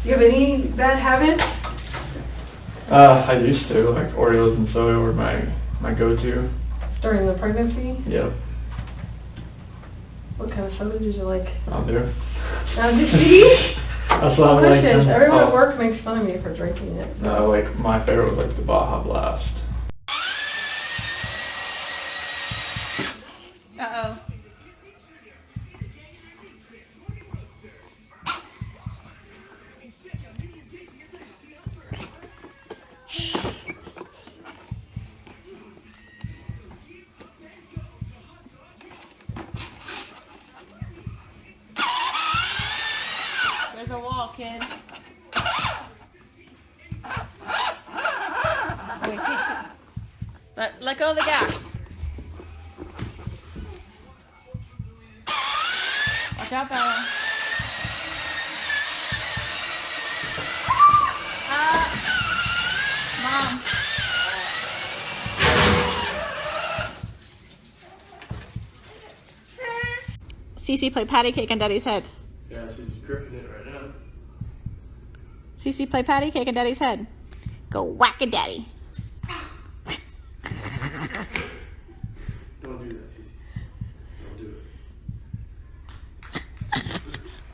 Do you have any bad habits? I used to, like Oreos and soda were my go-to. During the pregnancy? Yep. What kind of soda did you like? I'll do. Now, did you? That's what I'm like. Delicious. Everyone at work makes fun of me for drinking it. No, like my favorite was like the Baja Blast. Uh-oh. There's a wall, kid. Wait, let go of the gas. Watch out, Bella. Mom. Cece, play patty cake on Daddy's head. Yeah, she's gripping it right now. Cece, play patty cake on Daddy's head. Go whack a daddy. Don't do that, Cece. Don't do it.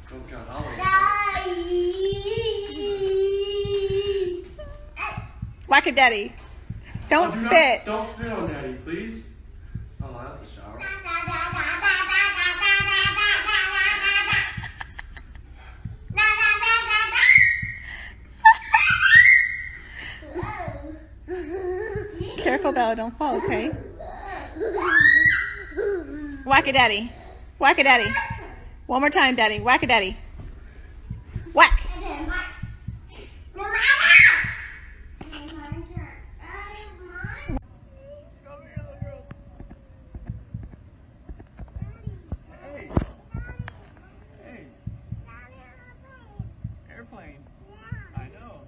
Someone's got Whack a daddy. Don't spit. Don't spit on Daddy, please. Oh, that's a shower. Careful, Bella, don't fall, okay? Whack a daddy. Whack a daddy. One more time, Daddy. Whack a daddy. Whack. Airplane. I know.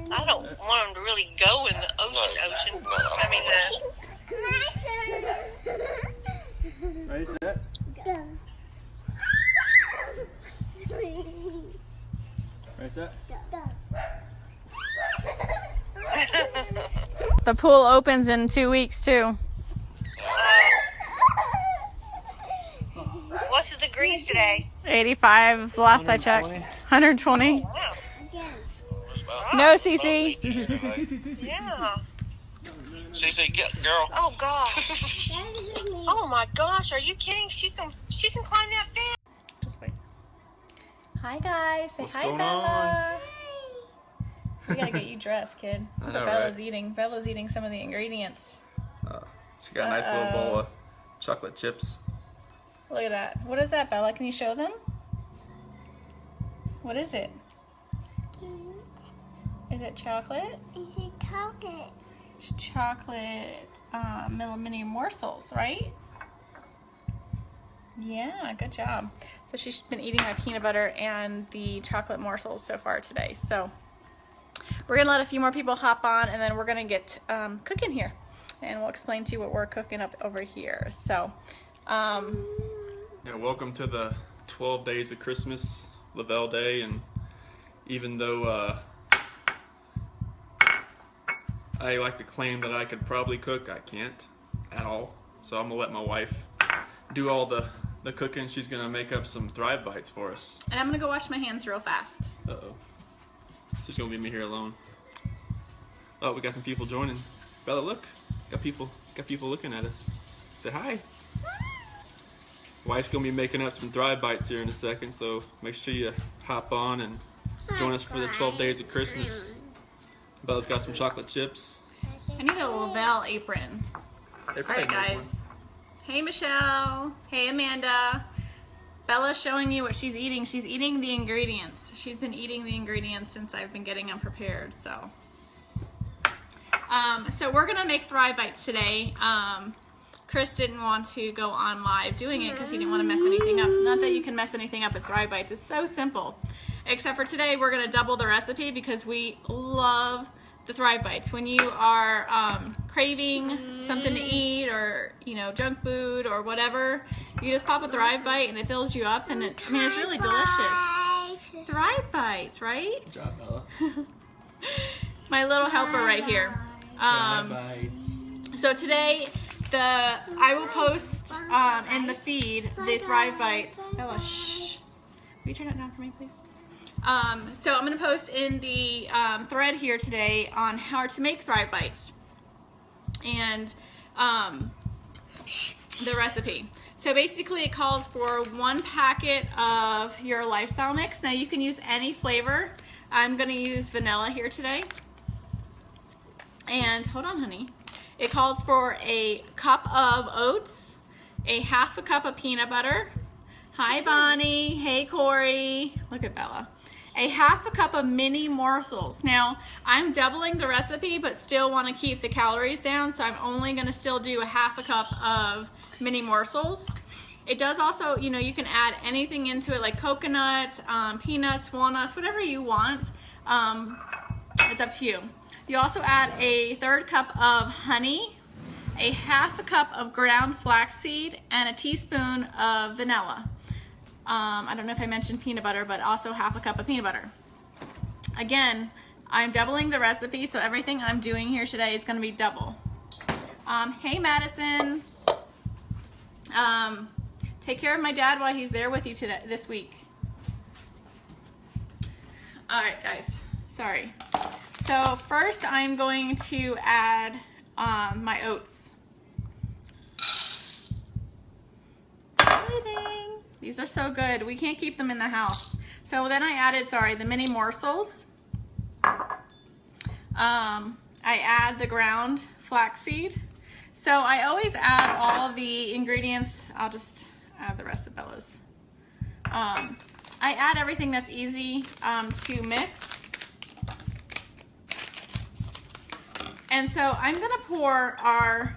I don't want them to really go in the ocean. I mean, Ready, set? Ready, set? The pool opens in 2 weeks, too. what's the degrees today? 85, the last I checked. 120. Wow. No, Cece. Yeah. CC, get girl. Oh God. Oh my gosh, are you kidding? She can climb that fence. Just wait. Hi, guys. Say What's hi, going Bella. We gotta get you dressed, kid. I Look know, what Bella's right? eating. Bella's eating some of the ingredients. She got a nice little bowl of chocolate chips. Look at that. What is that, Bella? Can you show them? What is it? Is it chocolate? It's chocolate mini morsels, right? Yeah, good job. So she's been eating my peanut butter and the chocolate morsels so far today. So we're gonna let a few more people hop on, and then we're gonna get cooking here, and we'll explain to you what we're cooking up over here. So Yeah, welcome to the 12 days of Christmas, Lavelle Day, and even though I like to claim that I could probably cook, I can't at all. So I'm gonna let my wife do all the cooking. She's gonna make up some Thrive Bites for us. and I'm gonna go wash my hands real fast. Uh-oh. She's gonna leave me here alone. Oh, we got some people joining. Bella, look. Got people looking at us. Say hi. Wife's gonna be making up some Thrive Bites here in a second, so make sure you hop on and join us for the 12 days of Christmas. Bella's got some chocolate chips. I need a Lavelle apron. They All probably right, make guys. Hey, Michelle. Hey, Amanda. Bella's showing you what she's eating. She's eating the ingredients. She's been eating the ingredients since I've been getting them prepared. So we're gonna make Thrive Bites today. Chris didn't want to go on live doing it because he didn't want to mess anything up. Not that you can mess anything up with Thrive Bites. It's so simple. Except for today, we're gonna double the recipe because we love the Thrive Bites. When you are craving something to eat, or junk food or whatever, you just pop a Thrive Bite and it fills you up, and it's really delicious. Thrive Bites, right? Good job, Bella. My little helper right here. Thrive Bites. So today, I will post in the feed the Thrive Bites. Bella, shh. Will you turn it down for me, please? So I'm going to post in the thread here today on how to make Thrive Bites and the recipe. So basically it calls for 1 packet of your lifestyle mix. Now you can use any flavor. I'm going to use vanilla here today. And hold on, honey. It calls for a cup of oats, a 1/2 cup of peanut butter. Hi, Bonnie. Hey, Corey. Look at Bella. A 1/2 cup of mini morsels. Now, I'm doubling the recipe, but still want to keep the calories down, so I'm only going to still do a 1/2 cup of mini morsels. It does also, you can add anything into it, like coconut, peanuts, walnuts, whatever you want. It's up to you. You also add a 1/3 cup of honey, a 1/2 cup of ground flaxseed, and a teaspoon of vanilla. I don't know if I mentioned peanut butter, but also 1/2 cup of peanut butter. Again, I'm doubling the recipe, so everything I'm doing here today is going to be double. Hey, Madison. Take care of my dad while he's there with you this week. All right, guys. Sorry. So first I'm going to add my oats. These are so good. We can't keep them in the house. So then I added, the mini morsels. I add the ground flaxseed. So I always add all the ingredients. I'll just add the rest of Bella's. I add everything that's easy to mix. And so I'm gonna pour our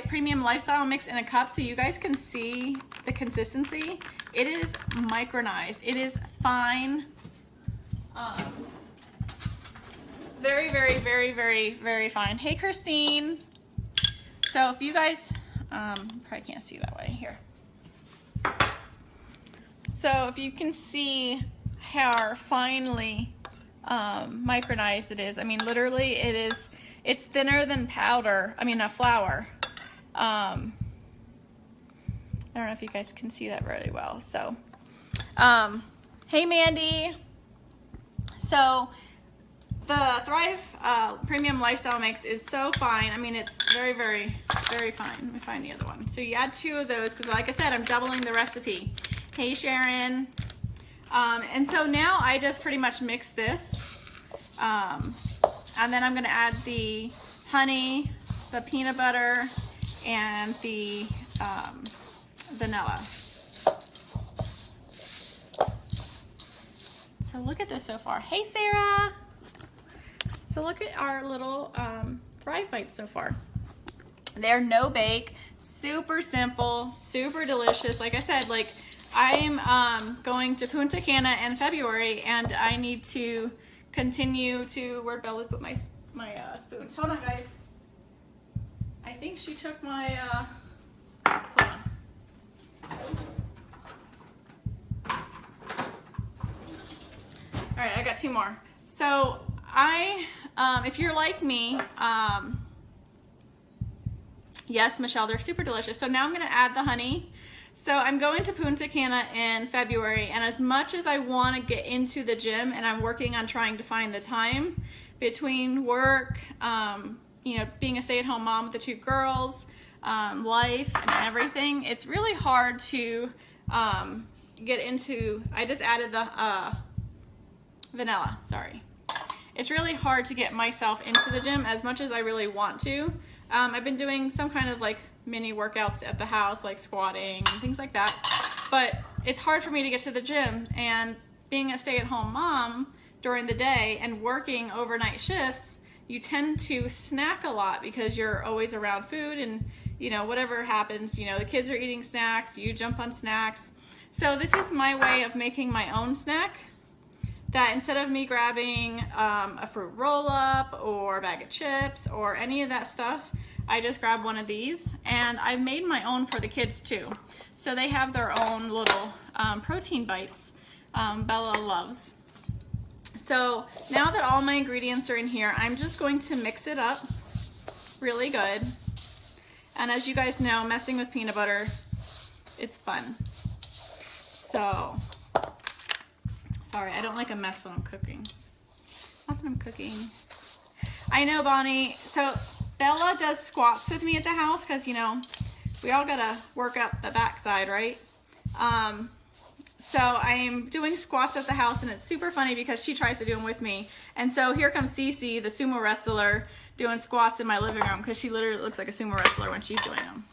premium lifestyle mix in a cup so you guys can see the consistency. It is micronized. It is fine. Very, very, very, very, very fine. Hey, Christine. So if you guys, probably can't see that way here. So if you can see how finely micronized it is. I mean, literally it's thinner than flour. I don't know if you guys can see that really well. So, hey, Mandy. So the Thrive Premium Lifestyle Mix is so fine. I mean, it's very, very, very fine. Let me find the other one. So you add 2 of those because, like I said, I'm doubling the recipe. Hey, Sharon. And so now I just pretty much mix this. And then I'm going to add the honey, the peanut butter, and the vanilla. So look at this so far. Hey, Sarah. So look at our little Thrive Bites so far. They're no bake, super simple, super delicious. Like I said, I'm going to Punta Cana in February, and I need to continue to, where'd Bella put my spoons? Hold on, guys. I think she took my, hold on. All right, I got 2 more. So if you're like me, yes, Michelle, they're super delicious. So now I'm gonna add the honey. So I'm going to Punta Cana in February, and as much as I want to get into the gym, and I'm working on trying to find the time between work, being a stay-at-home mom with the 2 girls, life and everything, it's really hard to get into. I just added the vanilla, sorry. It's really hard to get myself into the gym as much as I really want to. I've been doing some kind of mini workouts at the house, like squatting and things like that, but it's hard for me to get to the gym. And being a stay-at-home mom during the day and working overnight shifts, you tend to snack a lot because you're always around food, and whatever happens, the kids are eating snacks, you jump on snacks. So this is my way of making my own snack that instead of me grabbing a fruit roll-up or a bag of chips or any of that stuff, I just grab one of these, and I've made my own for the kids too. So they have their own little protein bites Bella loves. So now that all my ingredients are in here, I'm just going to mix it up really good. And as you guys know, messing with peanut butter, it's fun. So, sorry, I don't like a mess when I'm cooking. Not that I'm cooking. I know, Bonnie. So Bella does squats with me at the house because, you know, we all gotta work up the backside, right? So I am doing squats at the house, and it's super funny because she tries to do them with me. And so here comes Cece, the sumo wrestler, doing squats in my living room because she literally looks like a sumo wrestler when she's doing them.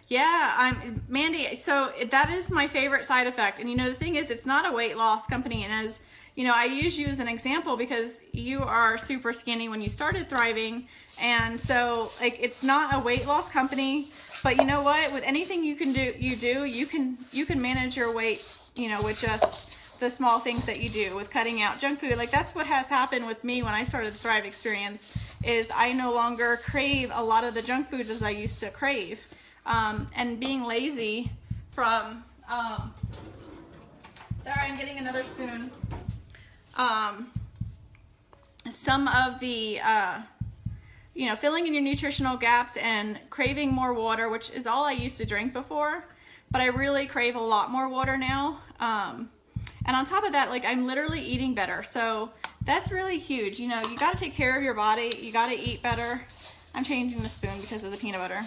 Yeah, Mandy, so that is my favorite side effect. And you know, the thing is, it's not a weight loss company. And as you know, I use you as an example because you are super skinny when you started thriving. And so like, it's not a weight loss company, but you know what, with anything you can do, you can manage your weight, you know, with just the small things that you do with cutting out junk food. Like that's what has happened with me when I started the Thrive experience, is I no longer crave a lot of the junk foods as I used to crave. And being lazy from, sorry, I'm getting another spoon. Some of the, you know, filling in your nutritional gaps and craving more water, which is all I used to drink before, but I really crave a lot more water now. And on top of that, like I'm literally eating better. So that's really huge. You know, you got to take care of your body. You got to eat better. I'm changing the spoon because of the peanut butter.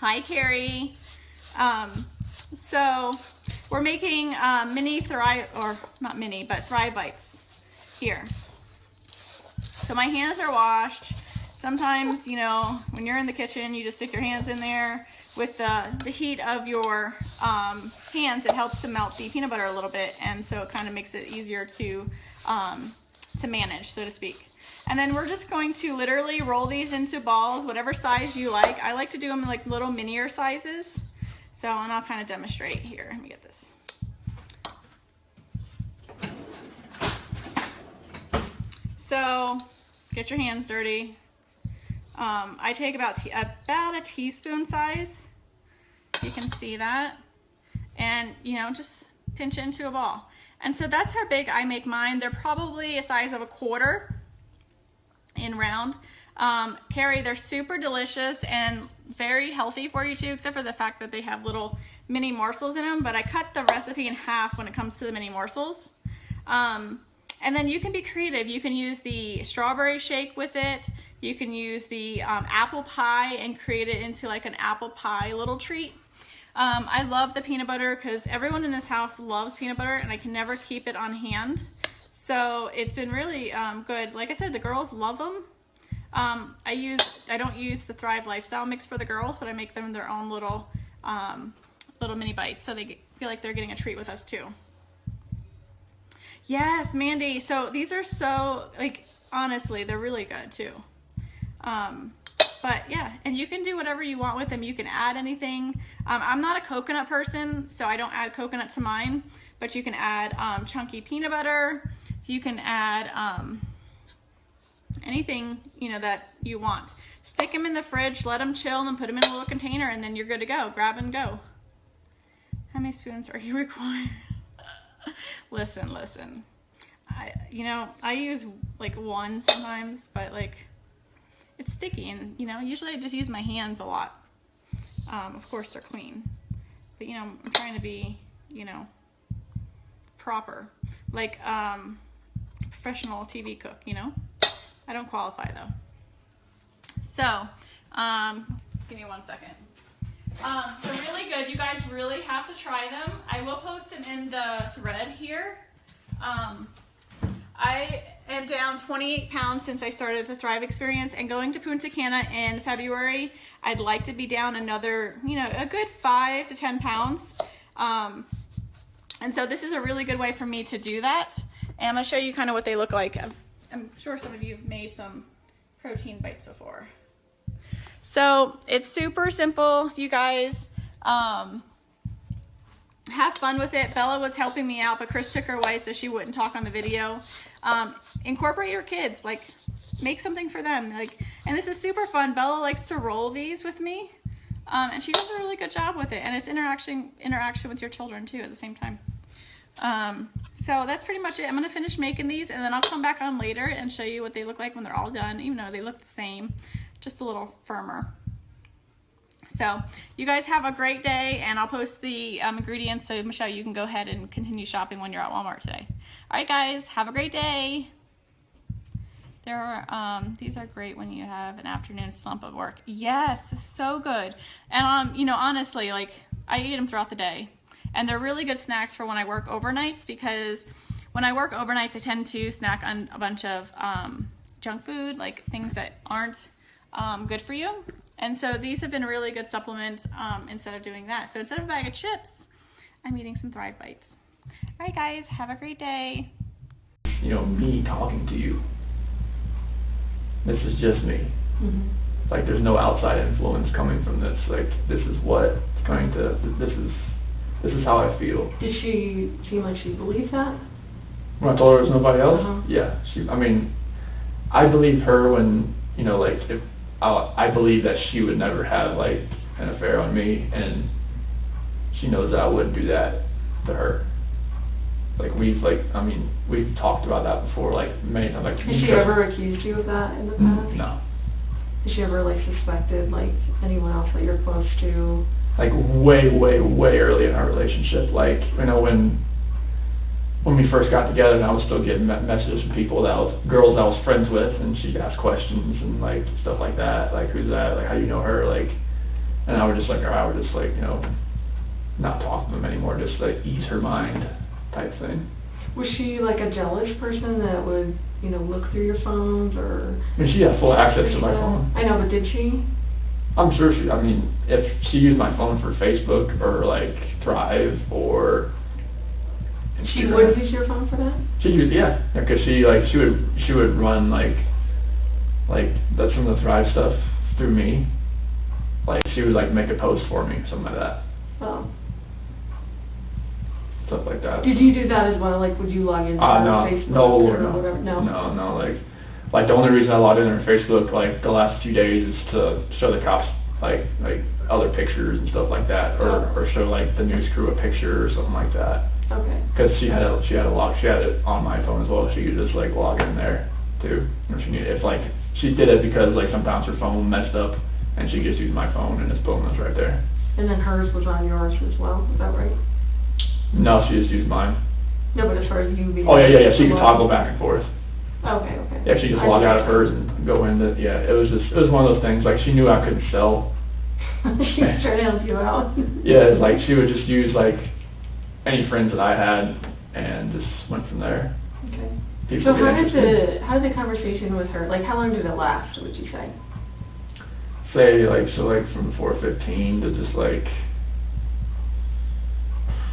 Hi, Carrie. So we're making mini Thrive, or not mini, but Thrive Bites here. So my hands are washed. Sometimes, you know, when you're in the kitchen, you just stick your hands in there. With the heat of your hands, it helps to melt the peanut butter a little bit, and so it kind of makes it easier to manage, so to speak. And then we're just going to literally roll these into balls, whatever size you like. I like to do them in like little minier sizes. So, and I'll kind of demonstrate here. Let me get this. So, get your hands dirty. I take about a teaspoon size. You can see that. And, you know, just pinch it into a ball. And so that's how big I make mine. They're probably a size of a quarter in round. Carrie, they're super delicious and very healthy for you too, except for the fact that they have little mini morsels in them, but I cut the recipe in half when it comes to the mini morsels. And then you can be creative. You can use the strawberry shake with it. You can use the apple pie and create it into like an apple pie little treat. I love the peanut butter because everyone in this house loves peanut butter and I can never keep it on hand. So it's been really good. Like I said, the girls love them. I don't use the Thrive Lifestyle mix for the girls, but I make them their own little mini bites, so they feel like they're getting a treat with us too. Yes, Mandy. So these are so, like, honestly, they're really good too. But yeah, and you can do whatever you want with them. You can add anything. I'm not a coconut person, so I don't add coconut to mine, but you can add chunky peanut butter. You can add anything, you know, that you want. Stick them in the fridge, let them chill, and then put them in a little container, and then you're good to go. Grab and go. How many spoons are you required? Listen. I use like one sometimes, but like it's sticky, and you know, usually I just use my hands a lot. Of course they're clean, but you know, I'm trying to be, you know, proper, like professional TV cook, you know. I don't qualify though. So, give me 1 second. They're really good. You guys really have to try them. I will post them in the thread here. I am down 28 pounds since I started the Thrive experience, and going to Punta Cana in February, I'd like to be down another, you know, a good 5 to 10 pounds. And so this is a really good way for me to do that. And I'm gonna show you kind of what they look like. I'm sure some of you have made some protein bites before. So it's super simple, you guys. have fun with it. Bella was helping me out, but Chris took her away so she wouldn't talk on the video. Incorporate your kids, like make something for them. Like, and this is super fun. Bella likes to roll these with me, and she does a really good job with it. And it's interaction with your children too at the same time. So that's pretty much it. I'm gonna finish making these, and then I'll come back on later and show you what they look like when they're all done, even though they look the same, just a little firmer. So you guys have a great day, and I'll post the ingredients so Michelle, you can go ahead and continue shopping when you're at Walmart today. All right, guys, have a great day. These are great when you have an afternoon slump of work. Yes, so good. And you know, honestly, like I eat them throughout the day, and they're really good snacks for when I work overnights, because when I work overnights, I tend to snack on a bunch of junk food, like things that aren't good for you. And so these have been really good supplements instead of doing that. So instead of a bag of chips, I'm eating some Thrive Bites. All right, guys, have a great day. You know, me talking to you. This is just me. Mm-hmm. Like, there's no outside influence coming from this. Like, this is what's going to, this is how I feel. Did she seem like she believed that? When I told her there was nobody else? Uh-huh. Yeah. I mean, I believe her when, you know, like, if I believe that she would never have, like, an affair on me, and she knows that I wouldn't do that to her. Like, we've talked about that before, like, many times. Like, Has she ever accused you of that in the past? No. Has she ever, like, suspected, like, anyone else that you're close to? Like, way, way, way early in our relationship. Like, you know, when we first got together, and I was still getting messages from people girls I was friends with, and she'd ask questions and, like, stuff like that. Like, who's that? Like, how do you know her? Like, and I would just, like, you know, not talk to them anymore, just, like, ease her mind type thing. Was she, like, a jealous person that would, you know, look through your phones, or? I mean, she had full access to my phone. I know, but did she? I'm sure I mean, if she used my phone for Facebook or, like, Thrive or Instagram. She would use your phone for that? She used, yeah, because she would run, like some of the Thrive stuff through me. Like, she would, like, make a post for me, something like that. Oh. Stuff like that. Did you do that as well? Like, would you log into Facebook or whatever? No, like the only reason I logged in on Facebook, like, the last few days is to show the cops, like other pictures and stuff like that, or show, like, the news crew a picture or something like that. Okay. Because she had it on my phone as well. She could just, like, log in there too when she needed. If, like, she did it because, like, sometimes her phone messed up and she just used my phone, and it's boom, it's right there. And then hers was on yours as well, is that right? No, she just used mine. No, but as far as you being... Oh, yeah, she could toggle back and forth. Okay. Yeah, she just log out of hers and go into, yeah, it was one of those things, like, she knew I couldn't sell. She was trying to help you out. Yeah, like, she would just use, like, any friends that I had, and just went from there. Okay. People So how did the conversation with her, like, how long did it last, would you say? Say, like, from 4:15 to just, like,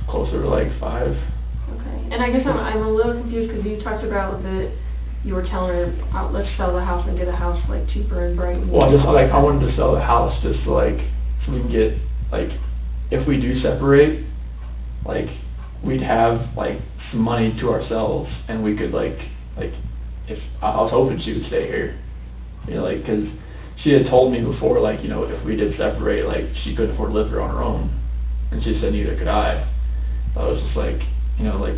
closer to, like, 5. Okay. And I guess I'm a little confused, because you talked about that you were telling her, let's sell the house and get a house, like, cheaper in Brighton. Well, I wanted to sell the house just, like, so we can get, like, if we do separate, like, we'd have, like, some money to ourselves, and we could, like, if I was hoping she would stay here, you know, like, because she had told me before, like, you know, if we did separate, like, she couldn't afford to live here on her own, and she said neither could I. I was just like, you know, like,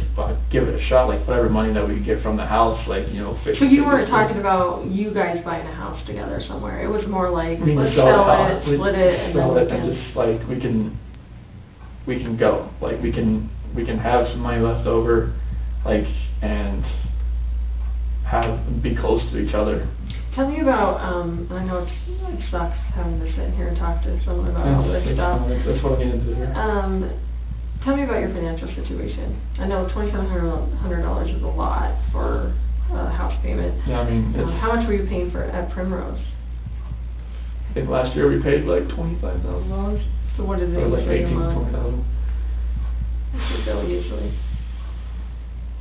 give it a shot, like, whatever money that we could get from the house, like, you know, So you weren't talking about you guys buying a house together somewhere, it was more like, I mean, let's sell sell it, split it, and then we and can... just, like, we can go, like, we can have some money left over, like, and be close to each other. Tell me about, I know it sucks having to sit here and talk to someone about all this stuff. That's what I needed to do here. Tell me about your financial situation. I know $2,700 is a lot for a house payment. Yeah, I mean, how much were you paying at Primrose? I think last year we paid like $25,000. So what is it? Or like usually a 18, month? 20,000. What's your bill usually?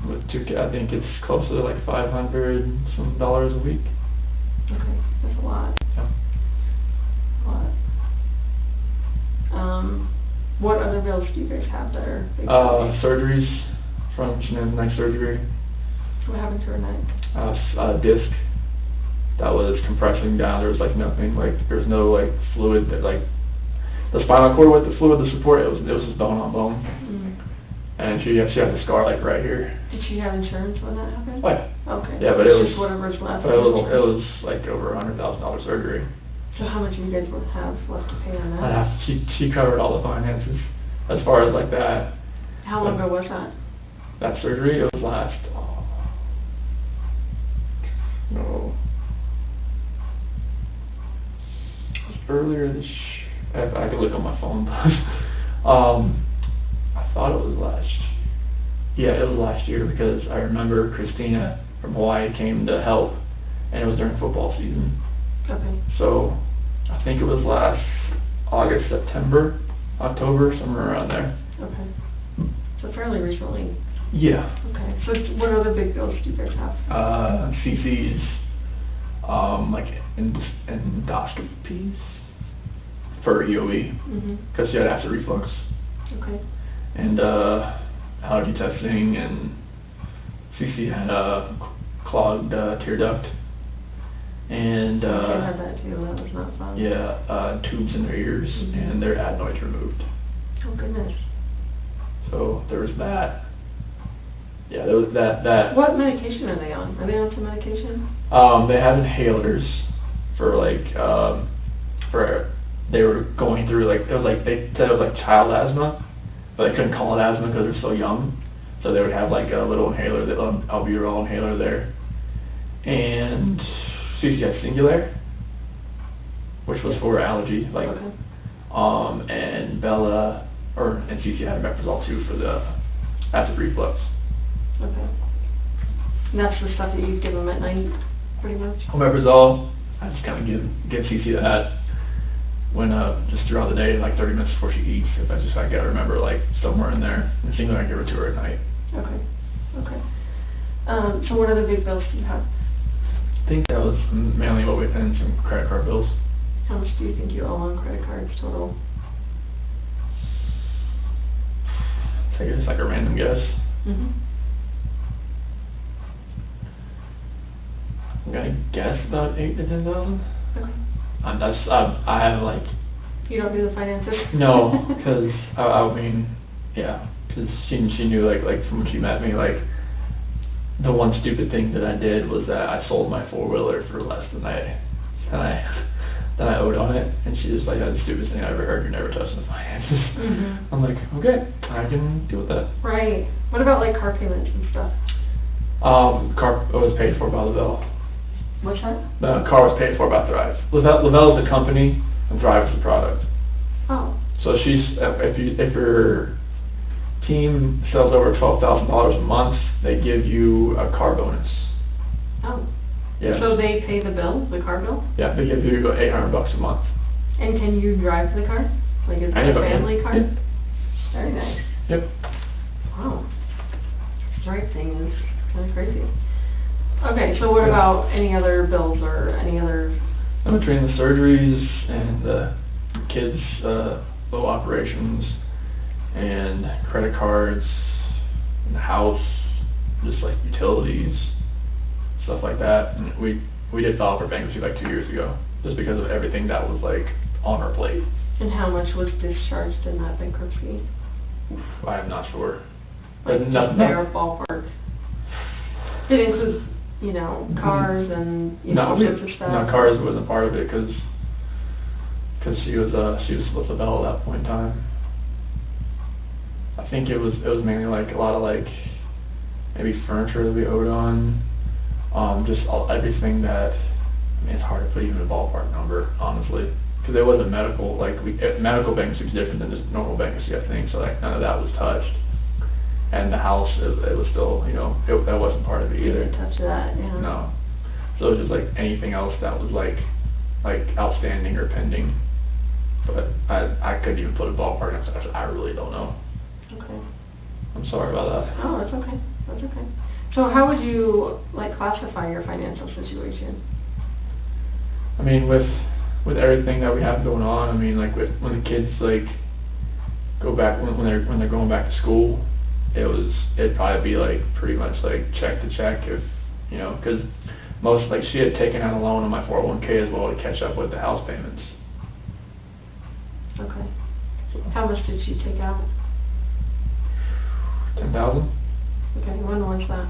With 2K, I think it's closer to like $500 some dollars a week. Okay, that's a lot. Yeah. A lot. What other bills do you guys have that are big? Surgeries from Shannon's neck surgery. What happened to her neck? Disc that was compressing down. There was like nothing, like there was no like fluid that like the spinal cord with the fluid, the support. It was just bone on bone. Mm. And she has a scar like right here. Did she have insurance when that happened? Oh yeah. Okay. Yeah, but it was just whatever's left. But it was like over $100,000 surgery. So how much do you guys would have left to pay on that? She covered all the finances as far as like that. How long ago was that? That surgery, it was last. No. It was earlier this. I could look on my phone. I thought it was last. Yeah, it was last year because I remember Christina from Hawaii came to help, and it was during football season. Okay. So I think it was last August, September, October, somewhere around there. Okay. So fairly recently. Yeah. Okay. So what other big bills do you guys have? CC's, like endoscopies for EOE, because she had acid reflux. Okay. And allergy testing, and CC had a clogged tear duct. And I had that too. That was not fun. yeah, tubes in their ears, and their adenoids removed. Oh goodness. So there was that. Yeah, there was that. What medication are they on? Are they on some medication? They have inhalers for like they were going through like it was like they said it was like child asthma, but they couldn't call it asthma because they're so young. So they would have like a little inhaler, the albuterol inhaler there, and CC had Singular, which was for allergy, like, Okay. and and CC had Omeprazole too for the acid reflux. Okay. And that's the stuff that you give them at night, pretty much? Omeprazole, I just kind of give CC that when, just throughout the day, like 30 minutes before she eats, if I gotta remember, like, somewhere in there. And Singular, I give it to her at night. Okay. Okay. So what other big bills do you have? I think that was mainly what we paid, and some credit card bills. How much do you think you owe on credit cards total? Take it, it's like a random guess. I'm gonna guess about 8,000 to 10,000. Okay. I have like. You don't do the finances? No, because I mean, yeah, because she knew like from when she met me, like the one stupid thing that I did was that I sold my 4-wheeler for less than I owed on it, and she was like, "That's the stupidest thing I ever heard. You're never touching the finances." I'm like, okay, I can deal with that. Right. What about like car payments and stuff? Car was paid for by Lavelle. What's that? The car was paid for by Thrive. Lavelle is the company, and Thrive is the product. Oh. So if your team sells over $12,000 a month, they give you a car bonus. Oh. Yeah. So they pay the bill, the car bill? Yeah, they give you $800 a month. And can you drive the car? Like is it a Anybody. family car? Yep. Very nice. Yep. Wow. Drive thing is kind of crazy. Okay, so what about any other bills or any other? In between the surgeries and the kids' little operations and credit cards and the house, just like utilities, stuff like that. And we did file for bankruptcy like 2 years ago, just because of everything that was like on our plate. And how much was discharged in that bankruptcy? I'm not sure. Like But just bare ballpark. Did it include, you know, cars and all sorts of stuff? No, cars wasn't part of it because she was with Lavelle at that point in time. I think it was mainly like a lot of like maybe furniture that we owed on, just everything that. I mean, it's hard to put even a ballpark number, honestly, because it wasn't medical. Like medical bankruptcy is different than just normal bankruptcy, I think. So like none of that was touched, and the house it was still, you know, that wasn't part of it either. Didn't touch that, yeah. No, so it was just like anything else that was like outstanding or pending. But I couldn't even put a ballpark on it. I really don't know. Okay. I'm sorry about that. Oh, that's okay. That's okay. So how would you like classify your financial situation? I mean, with everything that we have going on, I mean, like when the kids like go back when they're going back to school, it'd probably be like pretty much like check to check if, you know, because like she had taken out a loan on my 401k as well to catch up with the house payments. Okay. How much did she take out? 10,000. Okay, when was that?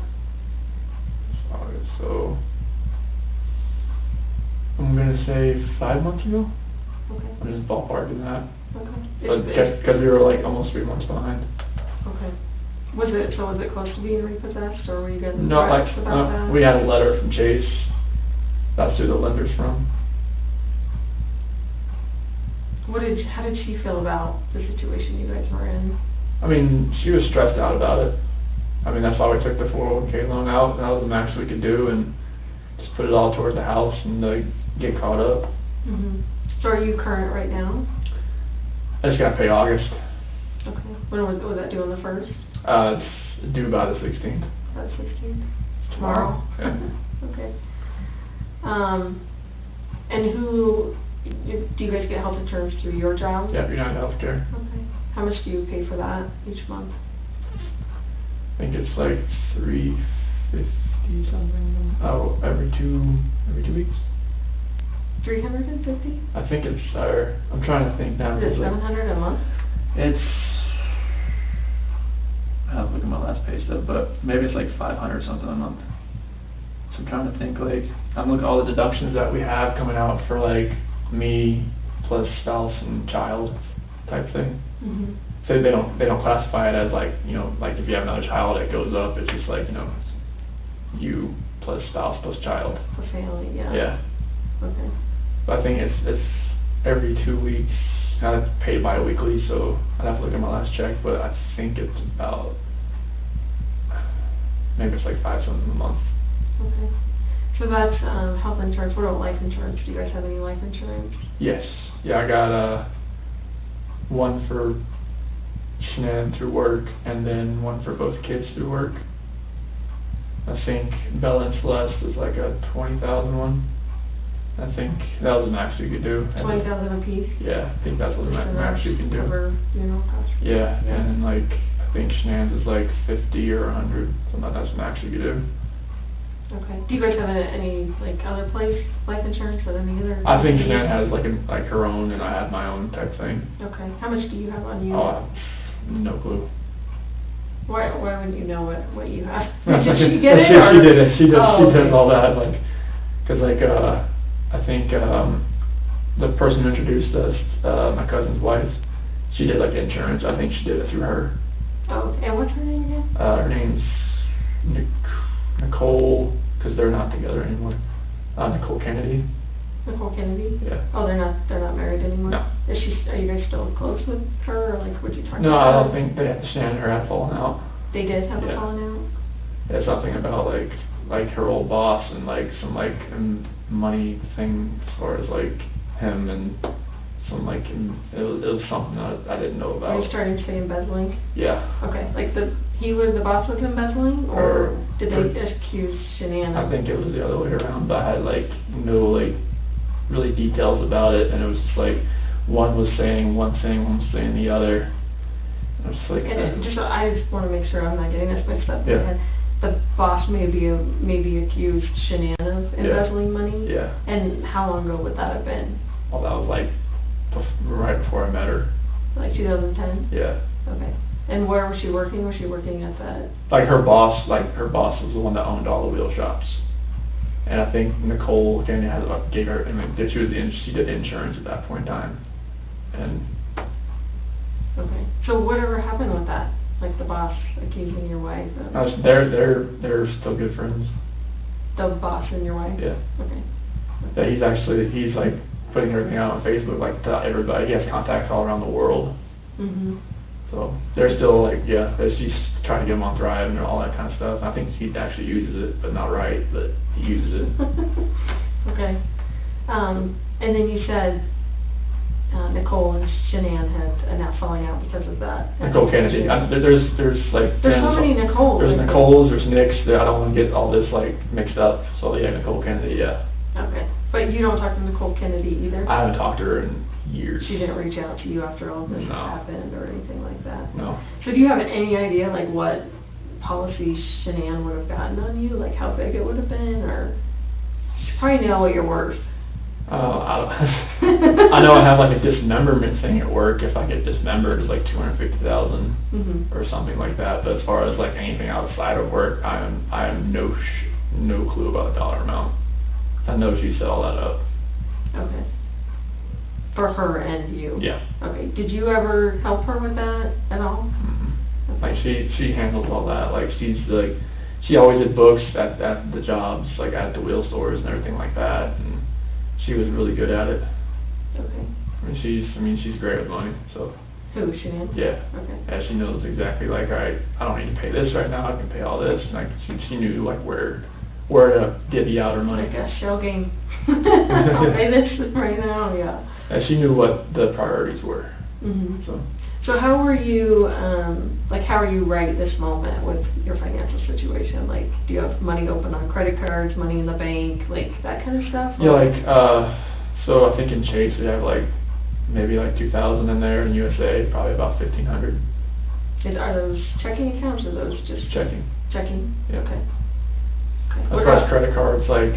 August, so I'm gonna say 5 months ago. Okay. I'm just ballparking that. Okay. Because we were like almost 3 months behind. Okay. Was it close to being repossessed, or were you getting No, like threats about that? we had a letter from Chase. That's who the lender's from. How did she feel about the situation you guys were in? I mean, she was stressed out about it. I mean, that's why we took the 401k loan out. That was the max we could do, and just put it all towards the house and get caught up. Mhm. So are you current right now? I just gotta pay August. Okay. When was that due on the 1st? It's due by the 16th. About 16th? Tomorrow? Yeah. Okay. And do you guys get health insurance through your job? Yeah, United Healthcare. Okay. How much do you pay for that each month? I think it's like $350 something. Oh, every two weeks. 350? I think it's I'm trying to think now. Is it 700 a month? It's, I have to look at my last pay stub, but maybe it's like 500 something a month. So I'm trying to think, like, I'm looking at all the deductions that we have coming out for like me plus spouse and child type thing. Mhm. So they don't classify it as like, you know, like if you have another child it goes up. It's just like, you know, you plus spouse plus child. For family, yeah. Yeah. Okay. But I think it's every 2 weeks. I pay bi-weekly, so I'd have to look at my last check, but I think it's about, maybe it's like 5 something a month. Okay. So that's health insurance. What about life insurance? Do you guys have any life insurance? Yes. Yeah, I got one for Shanann through work, and then one for both kids through work. I think Bella and Celeste is like a 20,000 one. I think that was the max you could do. 20,000 a piece? Yeah, I think that's what the So max you can do. Cover funeral costs? Yeah, and then like, I think Shanann's is like 50 or 100, so that's the max you could do. Okay. Do you guys have any like other place life insurance with any other? I think Shanann has like her own, and I have my own type thing. Okay. How much do you have on you? Oh, no clue. Why wouldn't you know what you have? Did Did she get it? She did it. She does. Oh, She okay. does all that. Like, cause like I think the person who introduced us, my cousin's wife, she did like insurance. I think she did it through her. Oh, and what's her name again? Her name's Nicole, because they're not together anymore. Nicole Kennedy. Nicole Kennedy? Yeah. Oh, they're not married anymore? No. Are you guys still close with her, or like, would you talk to her? No, I don't think Shannon and her had fallen out. They did have a Yeah. falling out? Yeah, something about like her old boss and like some like money thing as far as like him and some like it was something that I didn't know about. Are you starting to say embezzling? Yeah. Okay, like the boss was embezzling, or did they accuse Shanann? I think it was the other way around, but I had like no like really details about it, and it was just like one was saying one thing, one was saying the other. And I was like, I just want to make sure I'm not getting this mixed up. Yeah. The boss maybe accused Shanann of embezzling money? Yeah. And how long ago would that have been? Well, that was like right before I met her. Like 2010? Yeah. Okay. And where was she working? Was she working at that? Like her boss was the one that owned all the wheel shops. And I think Nicole Kennedy gave her, I mean, she did insurance at that point in time. And Okay. So whatever happened with that? Like the boss accusing your wife of... they're still good friends. The boss and your wife? Yeah. Okay. Yeah, he's like putting everything out on Facebook, like to everybody. He has contacts all around the world. Mhm. So they're still like, yeah, she's trying to get him on Thrive and all that kind of stuff. I think he actually uses it, but not right, but he uses it. Okay. And then you said Nicole and Shanann had a falling out because of that. Nicole Kennedy. There's like... There's so many Nicoles. There's Nicole's, there's Nick's. I don't want to get all this like mixed up. So yeah, Nicole Kennedy, yeah. Okay. But you don't talk to Nicole Kennedy either? I haven't talked to her in years. She didn't reach out to you after all this No. happened or anything like that? No. So do you have any idea, like, what policy Shanann would have gotten on you? Like, how big it would have been, or? You probably know what you're worth. I don't. I know I have like a dismemberment thing at work. If I get dismembered, it's like $250,000 Mm-hmm. or something like that. But as far as like anything outside of work, I have no clue about the dollar amount. I know she set all that up. Okay. For her and you? Yeah. Okay. Did you ever help her with that at all? Mm-hmm. Like she handles all that. Like she always did books at the jobs, like at the wheel stores and everything like that. And she was really good at it. Okay. I mean she's great with money. So. Who, Shanann? Yeah. Okay. Yeah, she knows exactly, like, alright, I don't need to pay this right now, I can pay all this, and like, she knew, like, where to divvy out her money. Like a shell game. I'll pay this right now, yeah. And she knew what the priorities were, Mhm. so. How are you, how are you right this moment with your financial situation? Like, do you have money open on credit cards, money in the bank, like, that kind of stuff? Yeah, so I think in Chase we have, like, maybe like 2,000 in there, in USA, probably about 1,500. Are those checking accounts or those just? Checking. Checking? Yeah. Okay. As far as credit cards, like,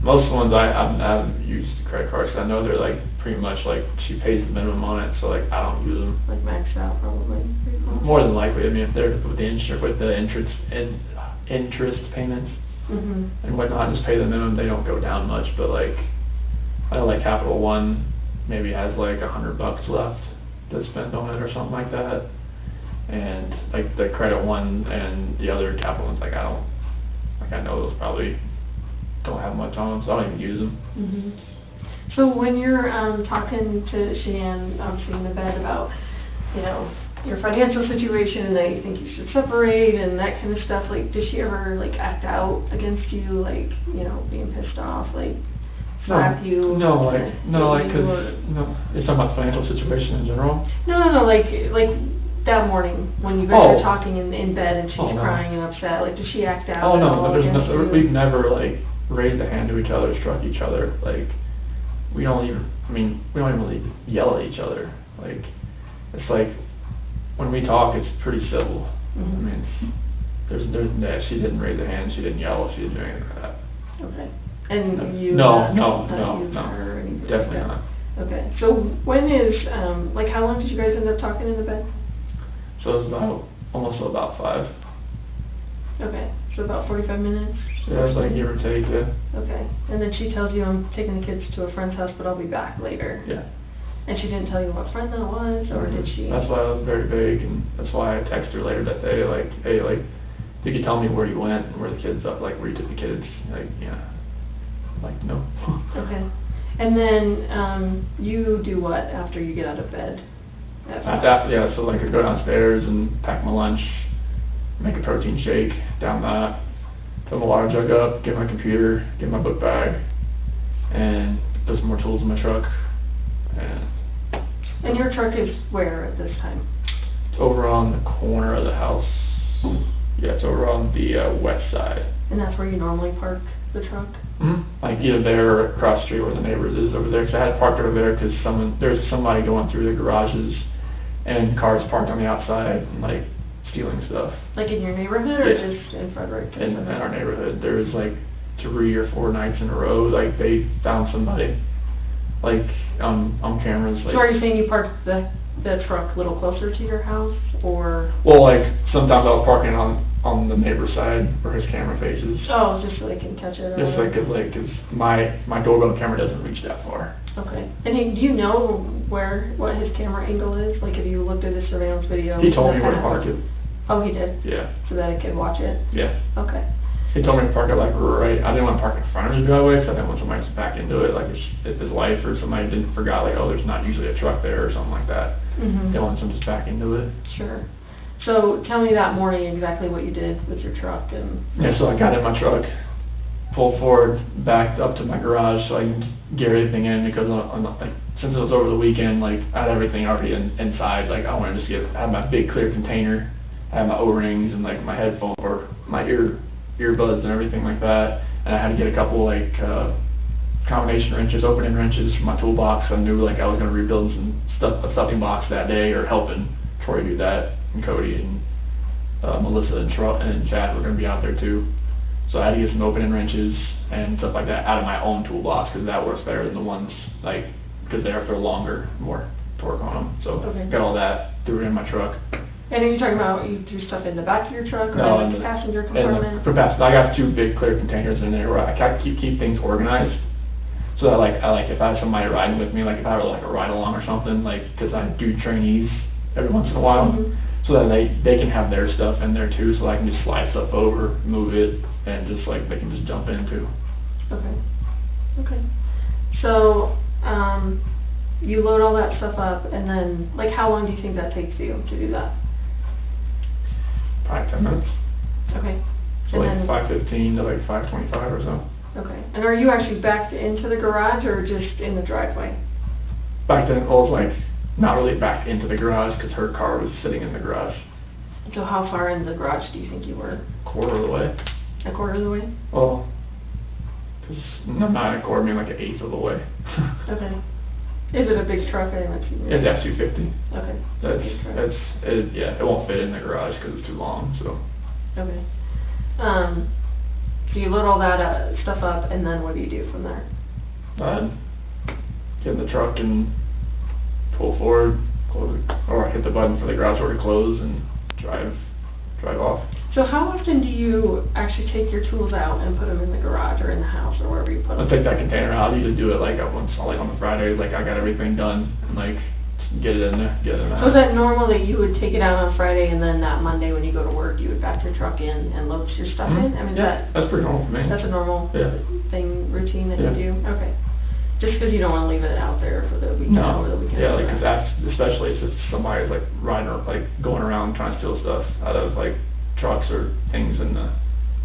most ones I haven't used credit cards, 'cause I know they're like, pretty much like, she pays the minimum on it, so like, I don't use them. Like maxed out probably? pretty close. More than likely, I mean, if they're with the interest payments Mhm. and whatnot, just pay the minimum, they don't go down much, but like, I know like Capital One maybe has like $100 left to spend on it or something like that. And like the Credit One and the other Capital Ones, I know those probably don't have much on them, so I don't even use them. Mhm. So when you're talking to Shanann, obviously in the bed about, your financial situation and that you think you should separate and that kind of stuff, like, does she ever like act out against you, like, being pissed off, like slap you? No, hit cause, you, or- you're talking about the financial situation in general? No, like that morning when you guys Oh. were talking in bed and she's Oh, no. crying and upset, like, does she act out Oh, at no, all but there's against no, you? we've never like raised a hand to each other, struck each other, like, we don't even really yell at each other, like, it's like, when we talk, it's pretty civil. Mhm. I mean, she didn't raise a hand, she didn't yell, she didn't do anything like that. Okay. And you? No, not use her or anything like definitely that? not. Okay, so when is, how long did you guys end up talking in the bed? So it was almost about 5. Okay, so about 45 minutes? Yeah, it was like give or take, yeah. Okay, and then she tells you, I'm taking the kids to a friend's house, but I'll be back later. Yeah. And she didn't tell you what friend that was, or did she? That's why I was very vague, and that's why I texted her later that day, like, hey, like, if you could tell me where you went and where the kids are, like, where you took the kids, like, yeah. Like, no. Okay. And then, you do what after you get out of bed? Yeah, so like I go downstairs and pack my lunch, make a protein shake, down that, fill my water jug up, get my computer, get my book bag, and put some more tools in my truck, And your truck is where at this time? it's over on the corner of the house. Yeah, it's over on the west side. And that's where you normally park the truck? Mm-hmm. Like either there or across the street where the neighbors is over there, 'cause I had parked over there 'cause there's somebody going through the garages and cars parked on the outside and like stealing stuff. Like in your neighborhood or Yeah. just in Frederick? In our neighborhood, there was like 3 or 4 nights in a row, like they found somebody, like on cameras, like. So are you saying you parked the truck a little closer to your house, or? Well, like sometimes I was parking on the neighbor's side where his camera faces. Oh, just so they can catch it? Just like, 'cause my doorbell camera doesn't reach that far. Okay. And do you know what his camera angle is? Like, if you looked at his surveillance video? He told me where to park it. Oh, he did? Yeah. So that it could watch it? Yeah. Okay. He told me to park it like right, I didn't want to park in front of the driveway, so I didn't want somebody to back into it, like if his wife or somebody forgot, like, oh, there's not usually a truck there or something like that. Mm-hmm. Didn't want them to back into it. Sure. So tell me that morning exactly what you did with your truck and... Yeah, so I got in my truck, pulled forward, backed up to my garage so I can get everything in, because since it was over the weekend, like, I had everything already inside, like, I wanted to just I had my big clear container, I had my O-rings and like my headphone, or my earbuds and everything like that, and I had to get a couple like combination wrenches, opening wrenches from my toolbox. I knew like I was gonna rebuild a stuffing box that day, or helping Troy do that, and Cody and Melissa and Chad were gonna be out there too. So I had to get some opening wrenches and stuff like that out of my own toolbox, because that works better than the ones like, because they're longer, more torque on them. So Okay. got all that, threw it in my truck. And are you talking about you do stuff in the back of your truck or No, in the passenger And compartment? for passenger, I got 2 big clear containers in there where I keep things organized. So that like if I have somebody riding with me, like if I have like a ride along or something, like, because I do trainees every once in a while, Mhm. so that they can have their stuff in there too, so I can just slide stuff over, move it, and just like they can just jump in too. Okay. Okay. So, you load all that stuff up, and then, like, how long do you think that takes you to do that? Probably 10 minutes. Okay. So And like then, 5:15 to like 5:25 or so. okay. And are you actually backed into the garage or just in the driveway? Back then, it was like not really back into the garage because her car was sitting in the garage. So how far in the garage do you think you were? Quarter of the way. A quarter of the way? Well, because not a quarter, I mean like an eighth of the way. Okay. Is it a big truck? I didn't see. It's F-250. Okay. Big truck. Yeah, it won't fit in the garage because it's too long, so. Okay. So you load all that stuff up, and then what do you do from there? Get in the truck and pull forward, close it, or hit the button for the garage door to close and drive off. So how often do you actually take your tools out and put them in the garage or in the house or wherever you put I'll them? take that container out. I usually do it like once, like on the Friday, like I got everything done, and like get it in there, get it in the So is house. that normal that you would take it out on Friday and then that Monday when you go to work, you would back your truck in and load your stuff in? I mean, Yeah, that's pretty normal for me. that's a normal Yeah. routine that Yeah. you do? Okay. Just because you don't want to leave it out there for the weekend No, or the weekend. yeah, like, 'cause that's, especially if it's somebody's like riding or like going around trying to steal stuff out of like trucks or things in the,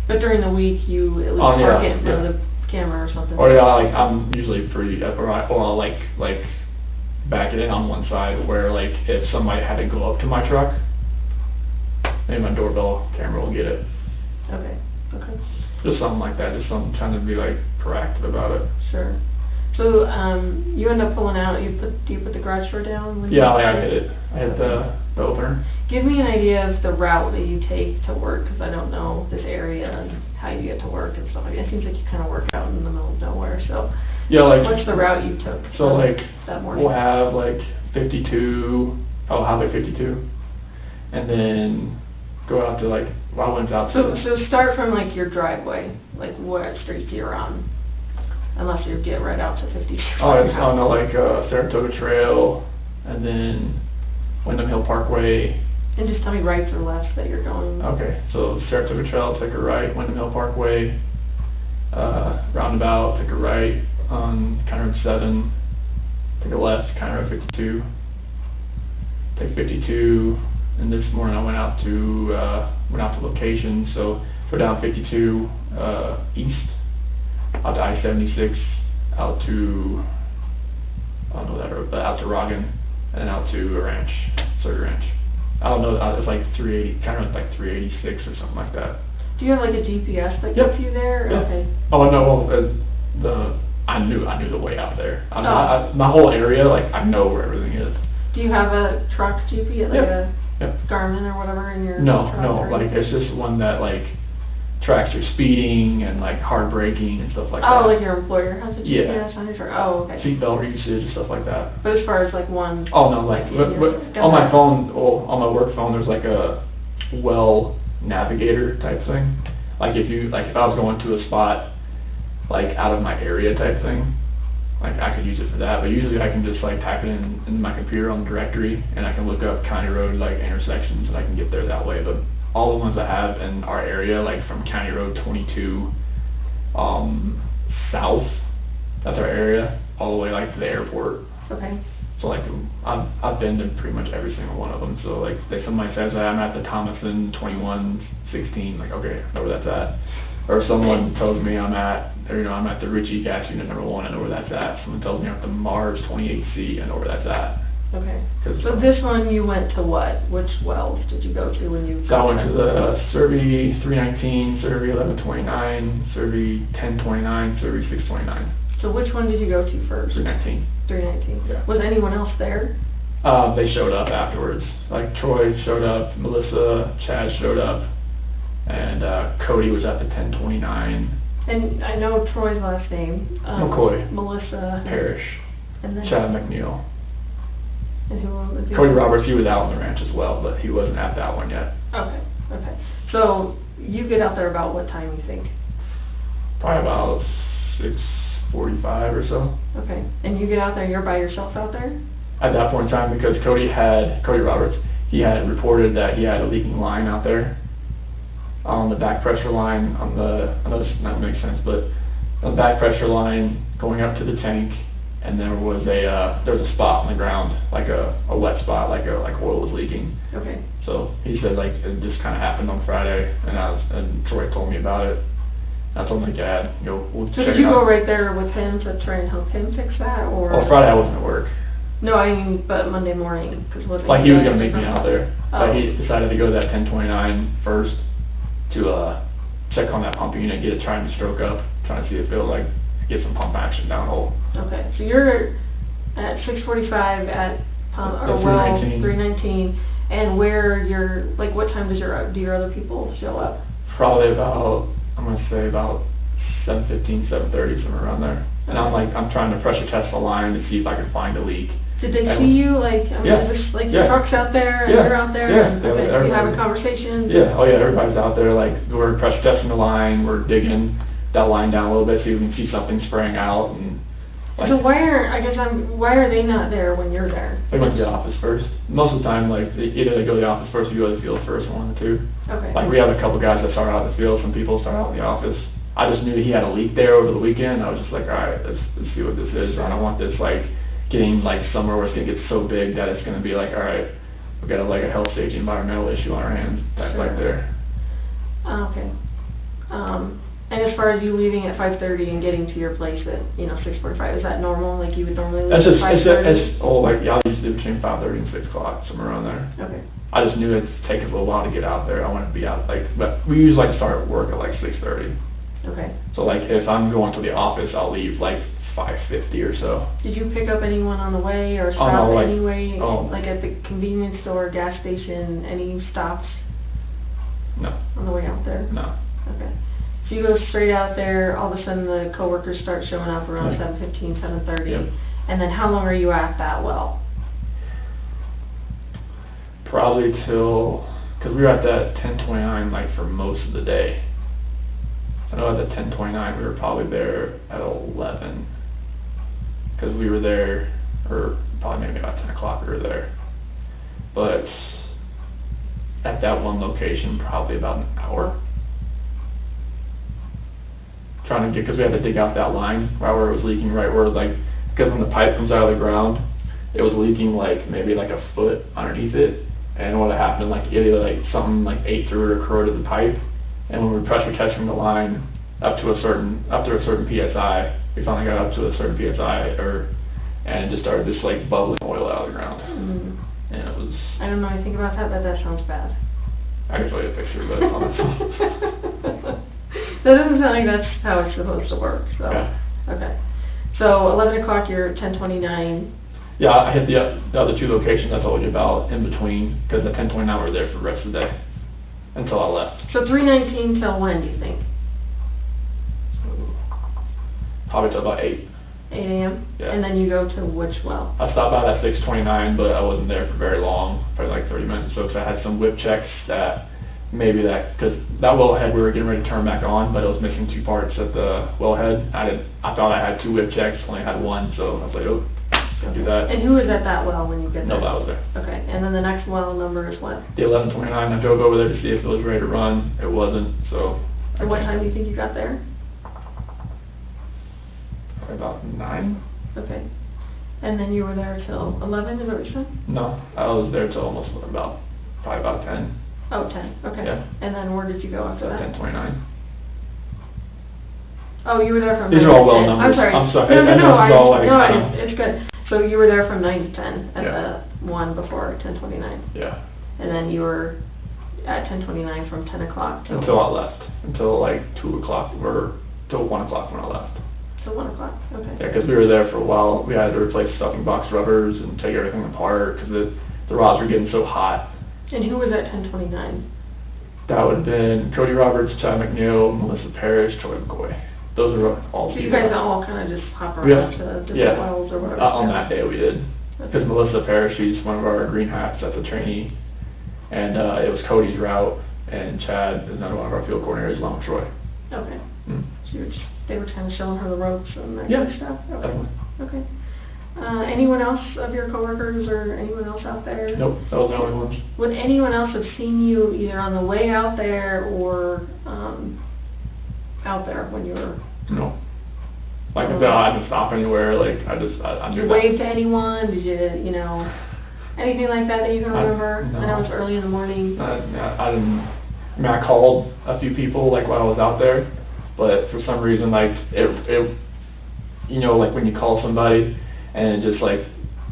But during the week, you at least Oh, yeah, park it in front yeah. of the camera or something? or yeah, like I'm usually pretty, or I'll like back it in on one side where like if somebody had to go up to my truck, maybe my doorbell camera will get it. Okay, okay, Just something like that, just something trying to be like proactive about it. sure. So, you end up pulling out, do you put the garage door down? when you- Yeah, like I hit it. I hit the opener. Give me an idea of the route that you take to work, because I don't know this area and how you get to work and stuff like that. It seems like you kind of work out in the middle of nowhere, so Yeah, like. what's the route you took? So like, that morning? we'll have like 52, I'll have like 52, and then go out to like, well, I went out to. So start from like your driveway, like what street you're on, unless you get right out to 52. Oh, no, like, Saratoga Trail, and then Wyndham Hill Parkway. And just tell me right or left that you're going. Okay, so Saratoga Trail, take a right, Wyndham Hill Parkway, roundabout, take a right on County Road 7, take a left, County Road 52, take 52, and this morning I went out to location, so go down 52, east, out to I-76, out to, I don't know that road, but out to Rogan, and then out to a ranch, Surrey Ranch. I don't know, it's like 380, kind of like 386 or something like that. Do you have like a GPS that Yep. gets you there? Yeah. Okay. Oh, no, I knew the way out there. Oh. My whole area, like, I know where everything is. Do you have a truck GPS, like Yep. a Yep. Garmin or whatever in your No, truck? no, or like, anything? it's just one that, like, tracks your speeding and, like, hard braking and stuff like that. Oh, like your employer has a Yeah. GPS on your truck? Oh, okay. Seatbelt usage and stuff like that. But as far as like one. Oh, no, like, in your- on my phone, well, on my work phone, there's like a well navigator type thing. Like if I was going to a spot, like out of my area type thing, like I could use it for that, but usually I can just like type it in my computer on the directory, and I can look up county road, like intersections, and I can get there that way. But all the ones I have in our area, like from County Road 22, south, that's our area, all the way like to the airport. Okay. So like, I've been to pretty much every single one of them, so like, if somebody says, I'm at the Thomason 2116, like, okay, I know where that's at. Or someone tells me I'm at the Ritchie gas unit number 1, I know where that's at. Someone tells me I'm at the Mars 28C, I know where that's at. Okay. 'Cause, So this one you went to what? Which wells did you go to when you? So I went to the Survey 319, Survey 1129, Survey 1029, Survey 629. So which one did you go to first? 319. 319. Yeah. Was anyone else there? They showed up afterwards. Like Troy showed up, Melissa, Chad showed up, and Cody was at the 1029. And I know Troy's last name. McCoy. Melissa. Parrish. And then Chad McNeil. And who was the Cody other? Roberts, he was out on the ranch as well, but he wasn't at that one yet. Okay. So you get out there about what time you think? Probably about 6:45 or so. Okay. And you get out there, you're by yourself out there? At that point in time, because Cody Roberts, he had reported that he had a leaking line out there on the back pressure line I know this might make sense, but on the back pressure line going up to the tank, and there was a spot on the ground, like a wet spot, like oil was leaking. Okay. So he said like it just kind of happened on Friday, and Troy told me about it. I told him like, Dad, we'll So check did you it out. go right there with him to try and help him fix that, or? Well, Friday I wasn't at work. No, I mean, but Monday morning, because wasn't Like he was gonna make me out there, Oh. but he decided to go to that 1029 first to check on that pump unit, get it trying to stroke up, trying to see if it'll like get some pump action downhole. Okay, so you're at 6:45 at or well 319. 319, and where you're like, what time do your other people show up? Probably about, I'm gonna say about 7:15, 7:30, somewhere around there. And I'm trying to pressure test the line to see if I can find a leak. Did they And- see you, like, I mean, Yeah. is this, like, Yeah. the truck's out there, and Yeah. you're out there? Yeah. And, Yeah, okay, you everybody. having conversations? Yeah, oh yeah, everybody's out there, like, we're pressure testing the line, we're digging that line down a little bit so you can see something spraying out, and like, So why are they not there when you're there? they went to the office first. Most of the time, like, either they go to the office first or you go to the field first, one of the two. Okay. Like, we have a couple guys that start out in the field, some people start out in the office. I just knew he had a leak there over the weekend, I was just like, alright, let's see what this is. I don't want this, like, getting, like, somewhere where it's gonna get so big that it's gonna be like, alright, we got like a health safety environmental issue on our hands, that's like there. Okay. And as far as you leaving at 5:30 and getting to your place at, 6:45, is that normal, like you would normally leave That's at just, 5:30? like, yeah, I used to do between 5:30 and 6 o'clock, somewhere around there. Okay. I just knew it'd take a little while to get out there, I wanted to be out, like, but we usually like to start work at like 6:30. Okay. So like, if I'm going to the office, I'll leave like 5:50 or so. Did you pick up anyone on the way or Oh, stop no, like- anyway? oh. Like at the convenience store, gas station, any stops No, on the way out there? no. Okay. So you go straight out there, all of a sudden the coworkers start showing up around Yeah. 7:15, 7:30. Yep. And then how long are you at that well? Probably till, cause we were at that 1029 like for most of the day. I know at the 1029 we were probably there at 11. Cause we were there, or probably maybe about 10 o'clock we were there. But at that one location, probably about an hour. Trying to get, cause we had to dig out that line right where it was leaking, right where like, cause when the pipe comes out of the ground, it was leaking like maybe like a foot underneath it. And what happened, like either like something like ate through it or corroded the pipe. And when we were pressure testing the line up to a certain PSI, we finally got up to a certain PSI, and it just started just like bubbling oil out of the ground. Mm. And it was, I don't know anything about that, but that sounds bad. I can show you a picture, but it's on the phone. That doesn't sound like that's how it's supposed to work, so. Yeah. Okay. So 11 o'clock, you're at 10:29. Yeah, I hit the other two locations I told you about in between, because at 10:29 we were there for the rest of the day, until I left. So 3:19 till when, do you think? Probably till about 8. 8 a.m.? Yeah. And then you go to which well? I stopped out at 6:29, but I wasn't there for very long, probably like 30 minutes or so, because I had some whip checks that maybe because that wellhead we were getting ready to turn back on, but it was missing 2 parts at the wellhead. I thought I had 2 whip checks, only had 1, so I was like, oh, can't do that. And who is at that well when you get there? No, that was there. Okay, and then the next well number is what? The 11:29, I drove over there to see if it was ready to run. It wasn't, so. And what time do you think you got there? Probably about 9? Okay. And then you were there till 11, is that what you said? No, I was there till almost probably about 10. Oh, 10, okay. Yeah. And then where did you go after So that? 10:29. Oh, you were there from These 9 are all to 10. well numbers. I'm sorry. I'm sorry. No, I know this is all like, it's good. So you were there from 9 to 10 at Yeah. the one before 10:29. Yeah, And then you were at 10:29 from 10 o'clock till... until I left, until like 2 o'clock, or till 1 o'clock when I left. So 1 o'clock, okay. Yeah, because we were there for a while. We had to replace stuffing box rubbers and take everything apart because the rods were getting so hot. And who was at 1029? That would have been Cody Roberts, Chad McNeil, Melissa Parrish, Troy McCoy. Those are all. So you guys all kind of just hop around to different yeah. wells or whatever? On that day we did. Because Okay. Melissa Parrish, she's one of our green hats, that's a trainee. And it was Cody's route, and Chad is another one of our field coordinators along with Troy. Okay. Mm. So they were kind of showing her the ropes and that Yeah, kind of stuff? Okay. definitely. Okay. Anyone else of your coworkers or anyone else out there? Nope, that was the only ones. Would anyone else have seen you either on the way out there or, out there when you were? No. Like I said, I didn't stop anywhere, like, I Did knew you that. wave to anyone? Did you know, anything like that you can remember? no. I know it's early in the morning. I didn't, I mean, I called a few people, like, while I was out there, but for some reason, like, it, you know, like, when you call somebody, and it just, like,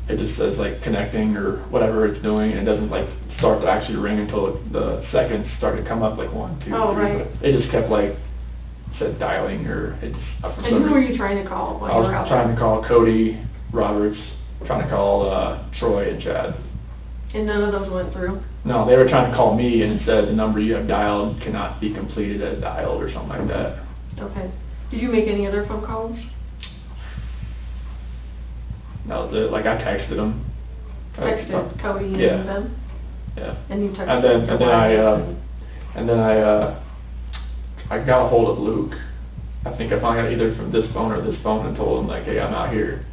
it just says, like, connecting or whatever it's doing, and it doesn't, like, start to actually ring until the seconds start to come up, like, 1, 2, 3. Oh, right. But it just kept, like, said dialing, or it's, for some And who were reason. you trying to call while I you was were out trying there? to call Cody Roberts, trying to call, Troy and Chad. And none of those went through? No, they were trying to call me, and it said the number you have dialed cannot be completed as dialed, or something like that. Okay. Did you make any other phone calls? That was it, like, I texted them. Texted Cody and Yeah. them? Yeah. And you texted And then, your and then I got a hold of Luke. I think I finally got either from this phone or this phone and told him, like, hey, I'm out here.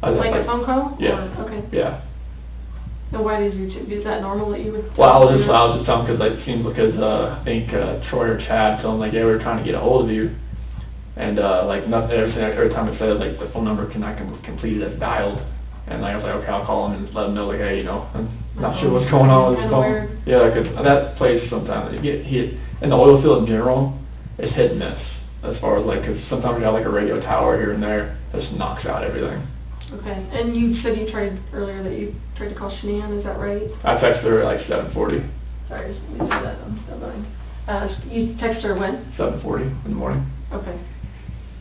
I was Like a phone call? Yeah. Or- Okay. Yeah. And why did you, is that normal that you would? Well, I was just telling, because it seemed, because, I think, Troy or Chad told him, like, yeah, we were trying to get a hold of you. And, like, nothing, every time it said, like, the phone number cannot complete it as dialed. And I was like, okay, I'll call him and let him know, like, hey, you know, I'm not sure what's going on with his Kinda phone. weird. Yeah, because that place sometimes, you get hit, in the oil field in general, it's hit and miss. As far as, like, because sometimes you have, like, a radio tower here and there that just knocks out everything. Okay, and you said you tried earlier that you tried to call Shanann, is that right? I texted her at, like, 7:40, Sorry, just let me see that on the line. You texted her when? 7:40 in the morning. Okay.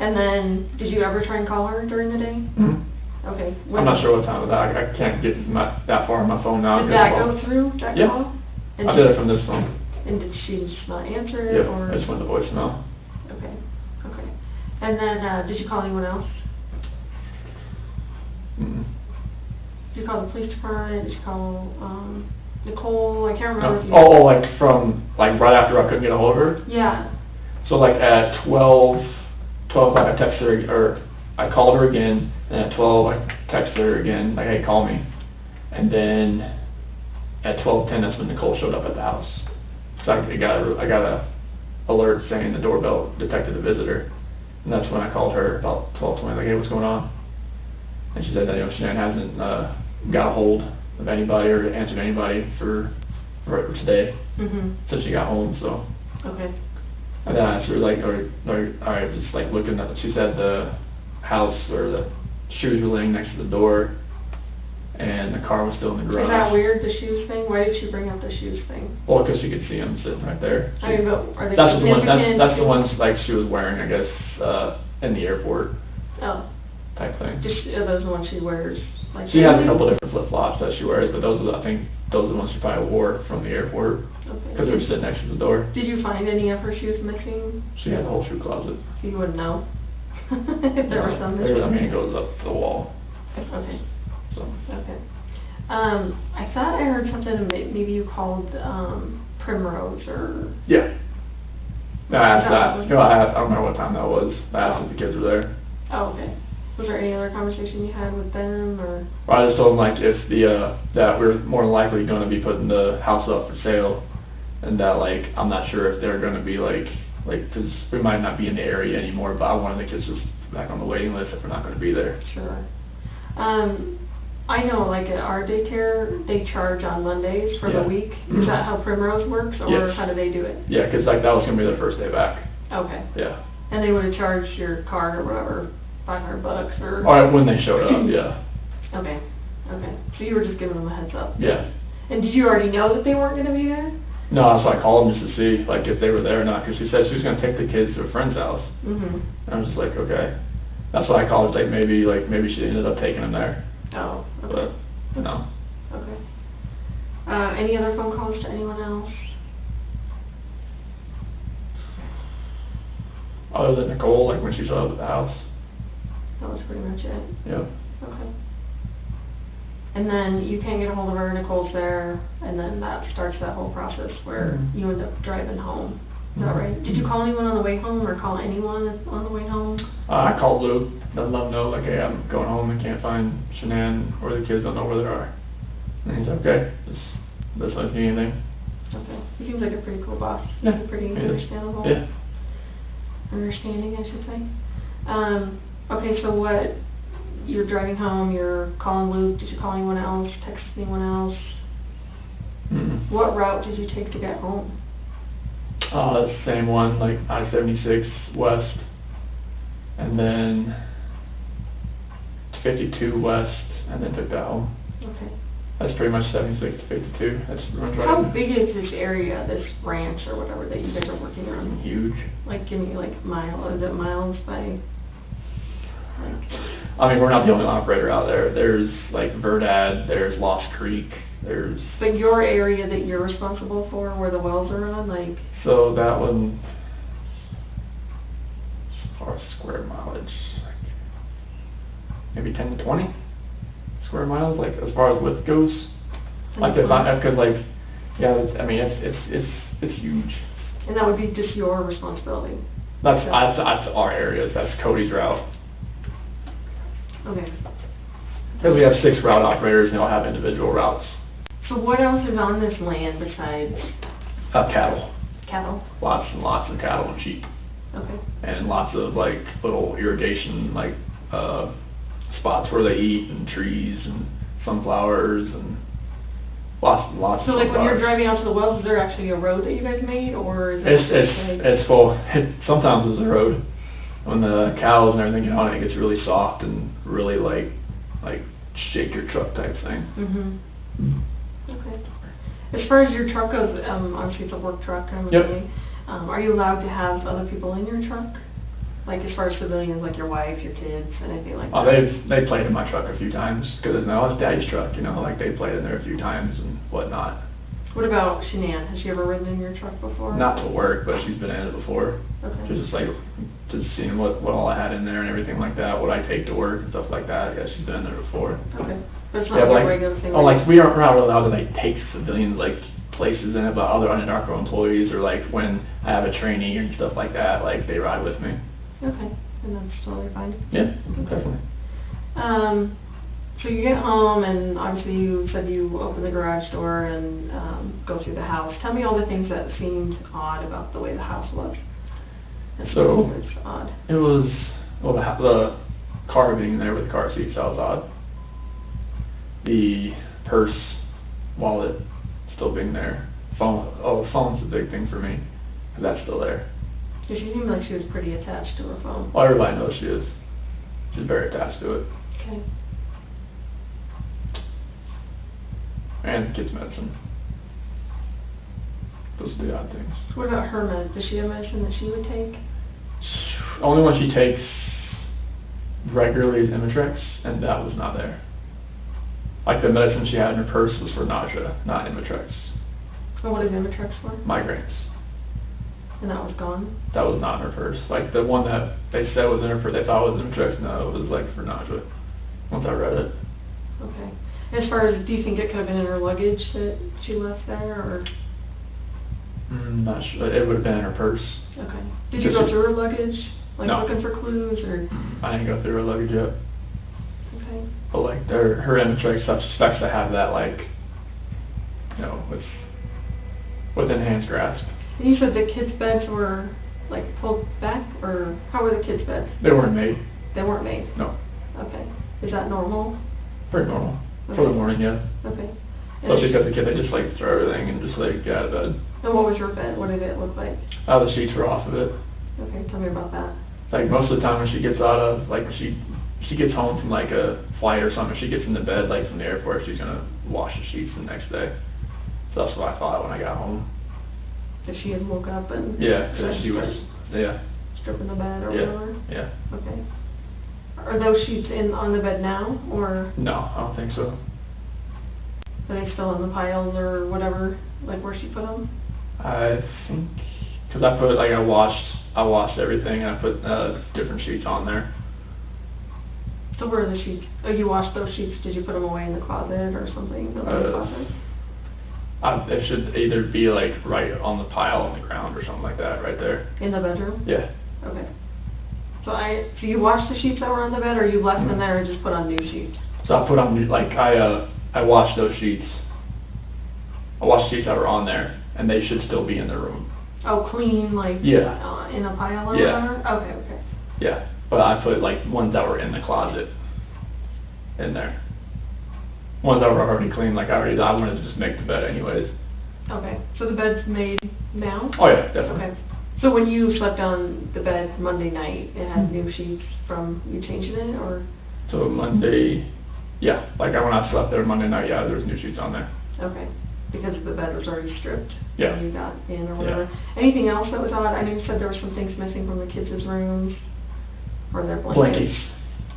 And then, did you ever try and call her during the day? Mm-hmm. Okay. I'm not sure what time of that, I can't get that far on my phone now. Did 'cause, that well, go through, that Yeah. call? And I did it from this phone. And did she just not answer it, Yep, or? I just went to voicemail. Okay, okay. And then, did you call anyone else? Mm-mm. Did you call the police department, did you call, Nicole, I can't remember if you. Oh, like from, like, right after I couldn't get a hold of her? Yeah, So like at 12 o'clock I texted her, or I called her again, and at 12 I texted her again, like, hey, call me. And then at 12:10, that's when Nicole showed up at the house. So I got a alert saying the doorbell detected a visitor. And that's when I called her about 12:20, like, hey, what's going on? And she said that, you know, Shanann hasn't got a hold of anybody or answered anybody for today since she got home, so. okay. And then I asked her, like, I was just, like, looking at, she said the house, or the shoes were laying next to the door, and the car was still in the garage. Is that weird, the shoes thing? Why did she bring up the shoes thing? Well, because she could see them sitting right there. I mean, but are they That's the one, significant? that's the ones, like, she was wearing, I guess, in the airport Oh, type thing. are those the ones she wears, like? She has a daily? couple different flip-flops that she wears, but those are, I think, those are the ones she probably wore from the airport, because they were Okay. sitting next to the door. Did you find any of her shoes missing? She had a whole shoe closet. You wouldn't know? If there were some missing? I mean, it goes up to the wall, Okay, so. okay. I thought I heard something, maybe you called, Primrose, or, Yeah. I asked that that, one? you know, I don't remember what time that was, I asked if the kids were there. oh, okay. Was there any other conversation you had with them, or? Well, I just told them, like, if that we're more than likely gonna be putting the house up for sale, and that, like, I'm not sure if they're gonna be, like, 'cause we might not be in the area anymore, but I wanted the kids just back on the waiting list if we're not gonna be there. Sure. I know, like, at our daycare, they charge on Mondays for the Yeah. week. Is Mhm. that how Primrose works, or Yes. how do they do it? Yeah, 'cause, like, that was gonna be their first day back, Okay. yeah. And they would've charged your card or whatever, $500 or? Or when they showed up, yeah, Okay, okay. So you were just giving them a heads up? yeah. And did you already know that they weren't gonna be there? No, that's why I called them just to see, like, if they were there or not, because she said she was gonna take the kids to a friend's house. Mhm. And I was just like, okay. That's why I called, like, maybe she ended up taking them there, Oh, okay. but, no. Okay. Any other phone calls to anyone else? Other than Nicole, like, when she showed up at the house. That was pretty much it. Yep. Okay. And then you can't get a hold of her, Nicole's there, and then that starts that whole process where Mhm. you end up driving home. Is that Mhm. right? Did you call anyone on the way home, or call anyone on the way home? I called Lou, let him know, like, hey, I'm going home and can't find Shanann or the kids, don't know where they are. And he's okay, just let me anything. Okay. He seems like a pretty cool boss. Yeah. He's pretty He is. understandable. Yeah. Understanding, I should say. Okay, so you're driving home, you're calling Luke, did you call anyone else, text anyone else? Mm-mm. What route did you take to get home? Same one, like I-76 west, and then 52 west, and then took that home. Okay. That's pretty much 76 to 52, that's runs right. How in. big is this area, this ranch or whatever that you guys are working on? Huge. Like, give me like is it miles by, like? I mean, we're not the only operator out there. There's like Verdad, there's Lost Creek, there's... But your area that you're responsible for, where the wells are on, like? So that one, as far as square mileage, like maybe 10 to 20 square miles, like as far as width goes. Like if I, cause like, yeah, I mean, it's huge. And that would be just your responsibility? That's our areas, that's Cody's route. Okay. Cause we have 6 route operators and they all have individual routes. So what else is on this land besides Cattle. cattle? Lots and lots of cattle and sheep. Okay. And lots of like little irrigation, like, spots where they eat, and trees, and sunflowers, and lots and lots of So like when you're sunflowers. driving out to the wells, is there actually a road that you guys made, or is it just like? It's full, sometimes it's a road. When the cows and everything get on it, it gets really soft and really like shake your truck type thing. Mhm. Okay. As far as your truck goes, obviously it's a work truck, I'm Yep. assuming. Are you allowed to have other people in your truck? Like as far as civilians, like your wife, your kids, anything like that? They played in my truck a few times, cause it's Daddy's truck, you know, like they played in there a few times and whatnot. What about Shanann? Has she ever ridden in your truck before? Not to work, but she's been in it before. Okay. Just like, just seeing what all I had in there and everything like that, what I take to work and stuff like that, yeah, she's been in there before. Okay. But it's Yeah, not but like a like, regular thing? oh, like, we're not really allowed to like take civilians, like, places in it, but other UNARCO employees, or like when I have a trainee and stuff like that, like, they ride with me. Okay, and that's totally fine. Yeah, definitely. So you get home, and obviously you said you open the garage door and go through the house. Tell me all the things that seemed odd about the way the house looked. So, It's odd. it was, well, the car being there with the car seats, that was odd. The purse, wallet, still being there. Phone's a big thing for me, 'cause that's still there. She seemed like she was pretty attached to her phone. Well, everybody knows she is. She's very attached to it. Okay. And kids' medicine. Those are the odd things. What about her meds? Does she have medicine that she would take? Only one she takes regularly is Imitrex, and that was not there. Like the medicine she had in her purse was for nausea, not Imitrex. And what is Imitrex for? Migraines. And that was gone? That was not in her purse. Like the one that they said was in her purse, they thought was Imitrex, no, it was like for nausea. Once I read it. Okay. As far as, do you think it could have been in her luggage that she left there, or? Not sure. It would have been in her purse. Okay. Did you go through her luggage? Like No. looking for clues, or? I didn't go through her luggage yet. Okay. But like her Imitrex stuff expects to have that, like, you know, within hand's grasp. And you said the kids' beds were like pulled back, or how were the kids' beds? They weren't made. They weren't made? No. Okay. Is that normal? Pretty normal. For the Okay. morning, yeah. Okay. Especially because the kid, they just like throw everything and just like get out of bed. And what was your bed? What did it look like? The sheets were off of it. Okay, tell me about that. Like most of the time when she gets out of, like she gets home from like a flight or something, she gets into bed like from the airport, she's gonna wash the sheets the next day. So that's what I thought when I got home. That she had woke up and... Yeah, because she was, yeah. Stripping the bed or Yeah, whatever? yeah. Okay. Are those sheets on the bed now, or No, I don't think so. are they still in the piles or whatever, like where she put them? I think, because I put, like, I washed everything, and I put different sheets on there. So where are the sheets? Oh, you washed those sheets, did you put them away in the closet or something? In the closet? It should either be, like, right on the pile on the ground or something like that, right there. In the bedroom? Yeah. Okay. So you washed the sheets that were on the bed, or you left them there and just put on new sheets? So I put on, like, I washed those sheets. I washed sheets that were on there, and they should still be in the room. Oh, clean, like, Yeah. In a pile or Yeah. whatever? Okay. Yeah, but I put, like, ones that were in the closet in there. Ones that were already clean, like, I wanted to just make the bed anyways. Okay, so the bed's made now? Oh, yeah, definitely. Okay. So when you slept on the bed Monday night, it had new sheets from you changing it, or? So Monday, yeah, like, when I slept there Monday night, yeah, there was new sheets on there. Okay, because the bed was already stripped? Yeah. When you got in or whatever? Yeah. Anything else that was odd? I know you said there were some things missing from the kids' rooms, or their blankets? Blankets.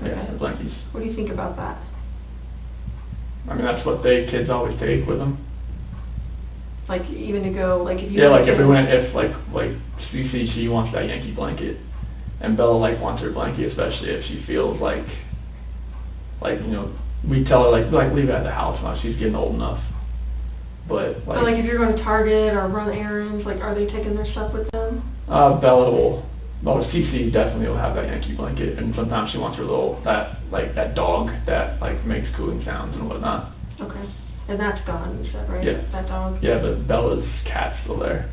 Yeah, Okay. the blankets. What do you think about that? I mean, that's what kids always take with them. Like, even to go, like, if you... Yeah, went like, to- if, like, Cece, she wants that Yankee blanket, and Bella, like, wants her blanket, especially if she feels like, you know, we tell her, like, leave it at the house now, she's getting old enough. But, So, like, if you're going to Target or run errands, like, are they taking their stuff with them? Bella will, well, Cece definitely will have that Yankee blanket, and sometimes she wants her little, that dog that, like, makes cooling sounds and whatnot. Okay. And that's gone, you said, right? Yeah. That dog? Yeah, but Bella's cat's still there.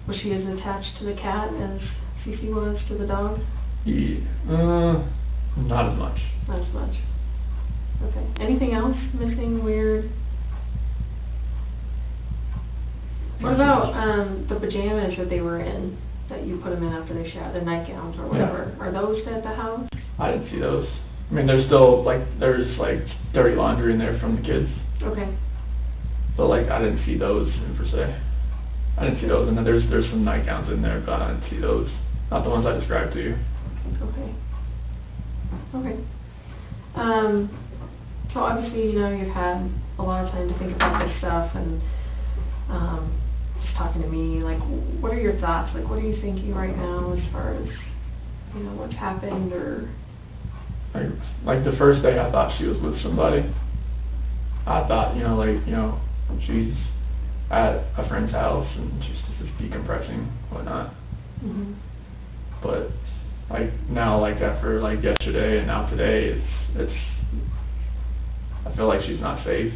Was she as attached to the cat as Cece was to the dog? Not as much. Not as much. Okay. Anything else missing, weird? What about, the pajamas that they were in, that you put them in after they showered, the nightgowns or whatever? Yeah. Are those at the house? I didn't see those. I mean, there's still, like, there's, like, dirty laundry in there from the kids. Okay. But, like, I didn't see those per se. I didn't see those, and then there's some nightgowns in there, but I didn't see those. Not the ones I described to you. Okay. So obviously, you know, you've had a lot of time to think about this stuff, and, just talking to me, like, what are your thoughts? Like, what are you thinking right now as far as, you know, what's happened, or? Like the first day, I thought she was with somebody. I thought, you know, like, you know, she's at a friend's house and she's just decompressing, whatnot. Mhm. But, like, now, like, after, like, yesterday and now today, it's, I feel like she's not safe.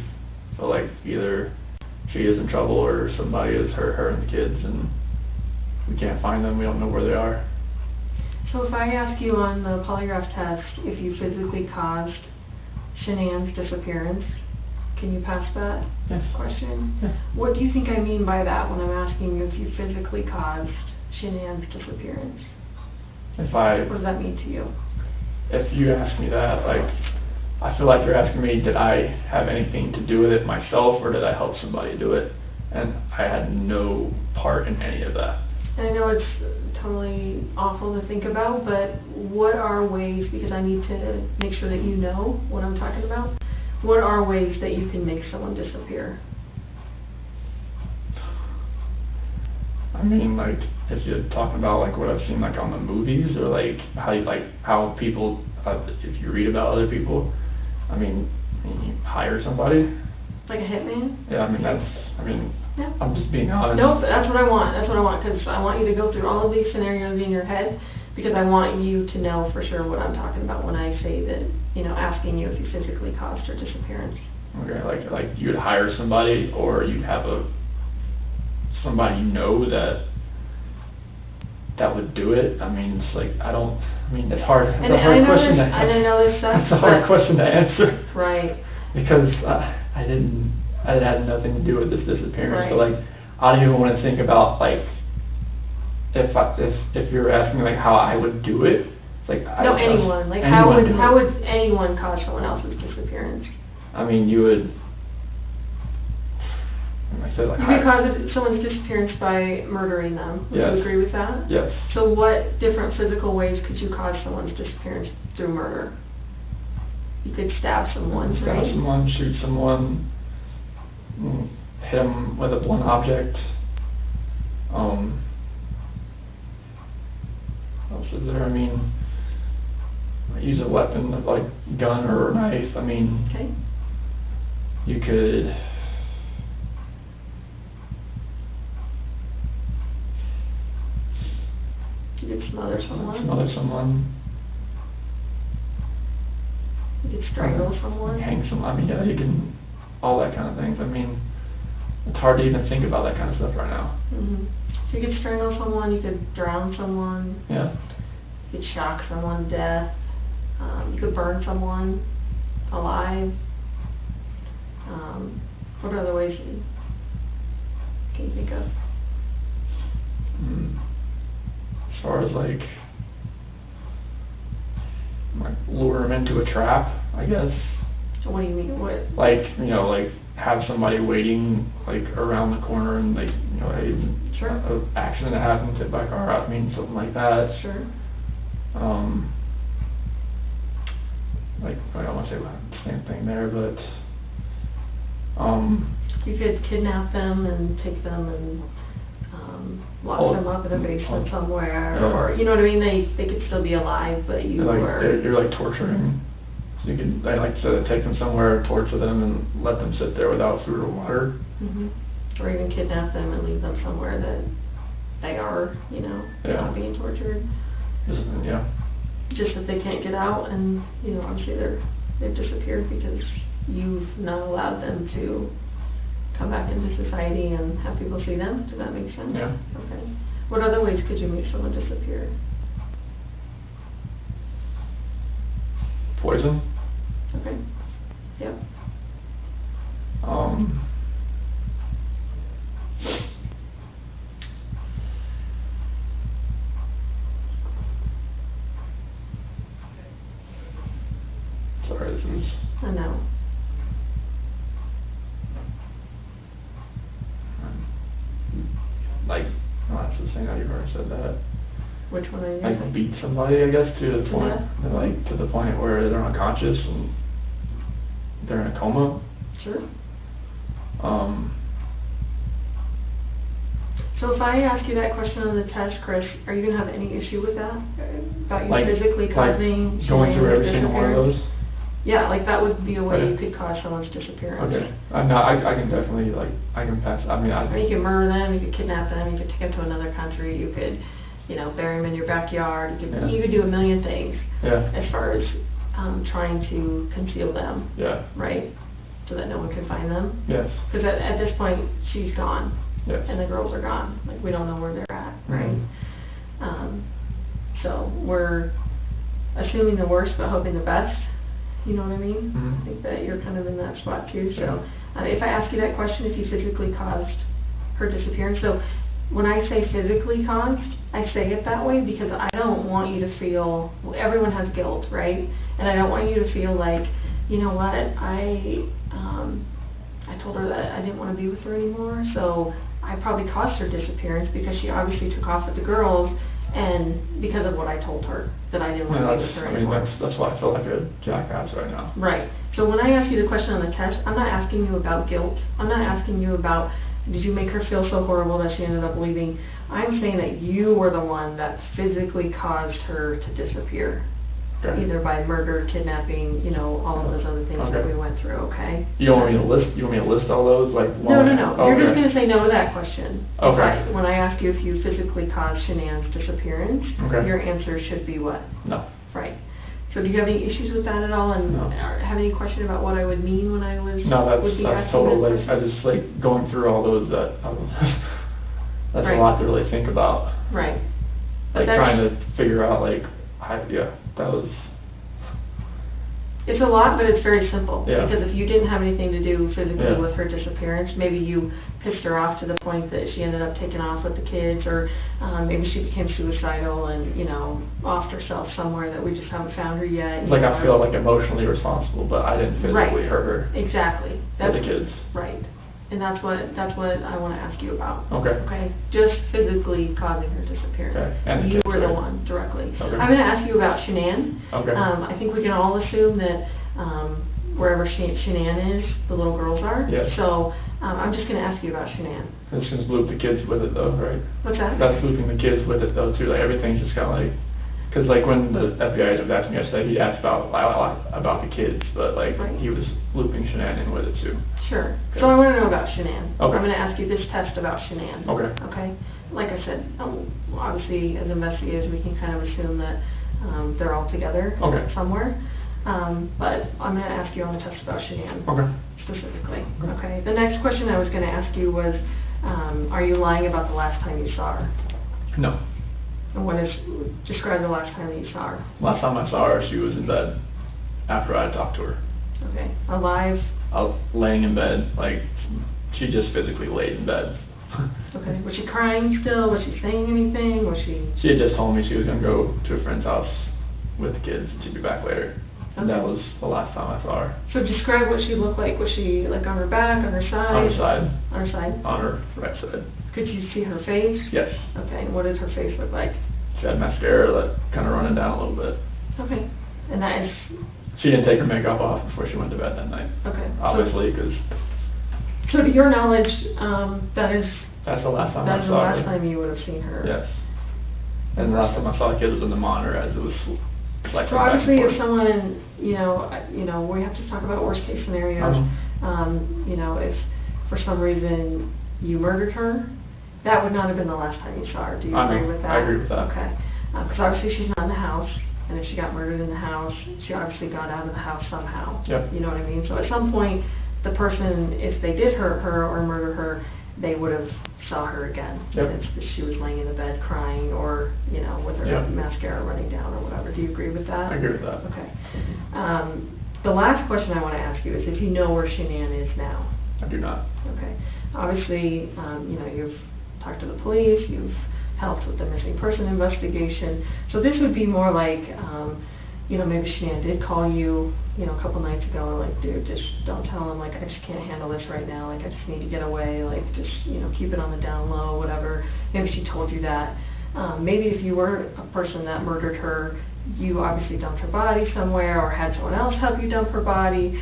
I feel like either she is in trouble or somebody has hurt her and the kids, and we can't find them, we don't know where they are. So if I ask you on the polygraph test if you physically caused Shanann's disappearance, can you pass that Yes. question? Yes. What do you think I mean by that when I'm asking you if you physically caused Shanann's disappearance? What does that mean to you? If you ask me that, like, I feel like you're asking me, did I have anything to do with it myself, or did I help somebody do it? And I had no part in any of that. And I know it's totally awful to think about, but what are ways, because I need to make sure that you know what I'm talking about, what are ways that you can make someone disappear? I mean, like, if you're talking about, like, what I've seen, like, on the movies, or, like, how people, if you read about other people, I mean, you hire somebody. Like a hitman? Yeah, I mean, Yeah. I'm just being honest. Nope, that's what I want, because I want you to go through all of these scenarios in your head, because I want you to know for sure what I'm talking about when I say that, you know, asking you if you physically caused her disappearance. Okay, like you'd hire somebody, or you'd have somebody you know that would do it. I mean, it's like, it's hard, it's a hard question to answer. And I know this stuff, It's a hard question to answer. Right. Because it had nothing to do with this disappearance, but, Right. like, I don't even want to think about, like, if you're asking me, like, how I would do it, it's like, No, anyone, like, how would anyone cause someone else's disappearance? I mean, you would, and I said like You could cause someone's disappearance by murdering them. Would Yes. you agree with that? Yes. So what different physical ways could you cause someone's disappearance through murder? You could stab someone, Stab right? someone, shoot someone, hit them with a blunt object. What else is there? I mean, use a weapon like gun or knife. I mean, Okay. you could. You could smother someone. Smother someone. You could strangle someone. Hang someone. I mean, yeah, you can. All that kind of things. I mean, it's hard to even think about that kind of stuff right now. Mhm. So you could strangle someone. You could drown someone. Yeah. You could shock someone to death. You could burn someone alive. What other ways can you think of? As far as like lure them into a trap, I guess. So what do you mean? What? Like, you know, like have somebody waiting like around the corner and like, you know, Sure. a accident that happens, hit by a car, I mean, something like that. Sure. Like, I don't want to say the same thing there, but, You could kidnap them and take them and lock them up in a basement somewhere, yeah. or you know what I mean. They could still be alive, but you like, were. you're like torturing. So you could, I like to take them somewhere, torture them, and let them sit there without food or water. Mhm. Or even kidnap them and leave them somewhere that they are, you know, Yeah. not being tortured. Yeah. Just that they can't get out, and you know, obviously they've disappeared because you've not allowed them to come back into society and have people see them. Does that make sense? Yeah. Okay. What other ways could you make someone disappear? Poison. Okay. Yep. Sorry, this is. I know. Like, oh, that's the thing, you've already said that. Which one are you Like using? beat somebody, I guess, to the To point, death? like to the point where they're unconscious and they're in a coma. Sure. So if I ask you that question on the test, Chris, are you gonna have any issue with that? About you like, physically causing going through every single one of those. Yeah, like that would be a way you Okay. could cause someone's disappearance. Okay, I'm not. I can definitely I can pass. I mean, I mean, you could murder them, you could kidnap them, you could take them to another country, you could, you know, bury them in your backyard, Yeah. you could do a million things Yeah. as far as trying to conceal them, Yeah. right? So that no one can find them. Yes. Because at this point, she's gone. Yes. And the girls are gone. Like, we don't know where they're at, right? Mhm. So we're assuming the worst but hoping the best. You know what I mean? Mhm. I think that you're kind of in that spot too. So Yeah. if I ask you that question, if you physically caused her disappearance, so when I say physically caused, I say it that way because I don't want you to feel, everyone has guilt, right? And I don't want you to feel like, you know what, I told her that I didn't want to be with her anymore, so I probably caused her disappearance because she obviously took off with the girls, and because of what I told her, that I didn't want to be with her anymore. That's why I feel like a jackass right now. Right. So when I ask you the question on the test, I'm not asking you about guilt. I'm not asking you about, did you make her feel so horrible that she ended up leaving? I'm saying that you were the one that physically caused her to disappear. Okay. Either by murder, kidnapping, you know, all of those other things that Okay. we went through, okay? You want me to list all those, like? No. one- You're just Okay. gonna say no to that question. Okay. Right. When I ask you if you physically caused Shanann's disappearance, Okay. your answer should be what? No. Right. So do you have any issues with that at all, and No. or have any question about what I would mean when I was No, would be that's asking total, that like, I question? just like going through all those that, that's Right. a lot to really think about. Right. But Like that's, trying to figure out like, that was, it's a lot, but it's very simple. Yeah. Because if you didn't have anything to do physically Yeah. with her disappearance, maybe you pissed her off to the point that she ended up taking off with the kids, or maybe she became suicidal and, you know, offed herself somewhere that we just haven't found her yet. like I feel like emotionally responsible, but I didn't physically Right. hurt her Exactly. or That's the kids. right. And that's what I wanna ask you about. Okay. Okay, just physically causing her disappearance. Okay, and the You kids, were the right? one directly. Okay. I'm gonna ask you about Shanann. Okay. I think we can all assume that, wherever Shanann is, the little girls are. Yes. So, I'm just gonna ask you about Shanann. This just loop the kids with it though, right? What's that? That's looping the kids with it though too, like everything's just kinda like, cause like when the FBI agent was asking me yesterday, he asked about the kids, but like, Right. he was looping Shanann in with it too. Sure. Okay. So I wanna know about Shanann. Okay. I'm gonna ask you this test about Shanann. Okay. Okay? Like I said, obviously, as investigators, we can kind of assume that, they're all together Okay. somewhere. But I'm gonna ask you on the test about Shanann Okay. specifically. Okay. Okay? The next question I was gonna ask you was, are you lying about the last time you saw her? No. And describe the last time that you saw her. Last time I saw her, she was in bed after I had talked to her. Okay? Alive? Laying in bed, like, she just physically laid in bed. Okay. Was she crying still? Was she saying anything? Was she? She had just told me she was gonna go to a friend's house with the kids and she'd be back later. And that Okay. was the last time I saw her. So describe what she looked like. Was she like on her back, on her side? On her side, On her side? on her right side. Could you see her face? Yes. Okay, and what did her face look like? She had mascara that kinda running down a little bit. Okay, and that is, She didn't take her makeup off before she went to bed that night, okay. obviously, 'cause So to your knowledge, that's the last time I that is the saw her. last time you would have seen her? Yes. And the last time I saw the kids was in the monitor as it was like So back and obviously, if forth. someone, we have to talk about worst case scenarios. If for some reason you murdered her, that would not have been the last time you saw her. Do you I know. agree with that? I agree with that. Okay, because obviously she's not in the house, and if she got murdered in the house, she obviously got out of the house somehow. Yep. You know what I mean? So at some point, the person, if they did hurt her or murder her, they would have saw her again. Yep. If she was laying in the bed crying or, with her Yep. mascara running down or whatever. Do you agree with that? I agree with that. Okay. The last question I wanna ask you is if you know where Shanann is now. I do not. Okay. Obviously, you've talked to the police, you've helped with the missing person investigation. So this would be more like, maybe Shanann did call you, a couple nights ago, and like, dude, just don't tell him, like, I just can't handle this right now, like, I just need to get away, like, just, keep it on the down low, whatever. Maybe she told you that. Maybe if you were a person that murdered her, you obviously dumped her body somewhere or had someone else help you dump her body,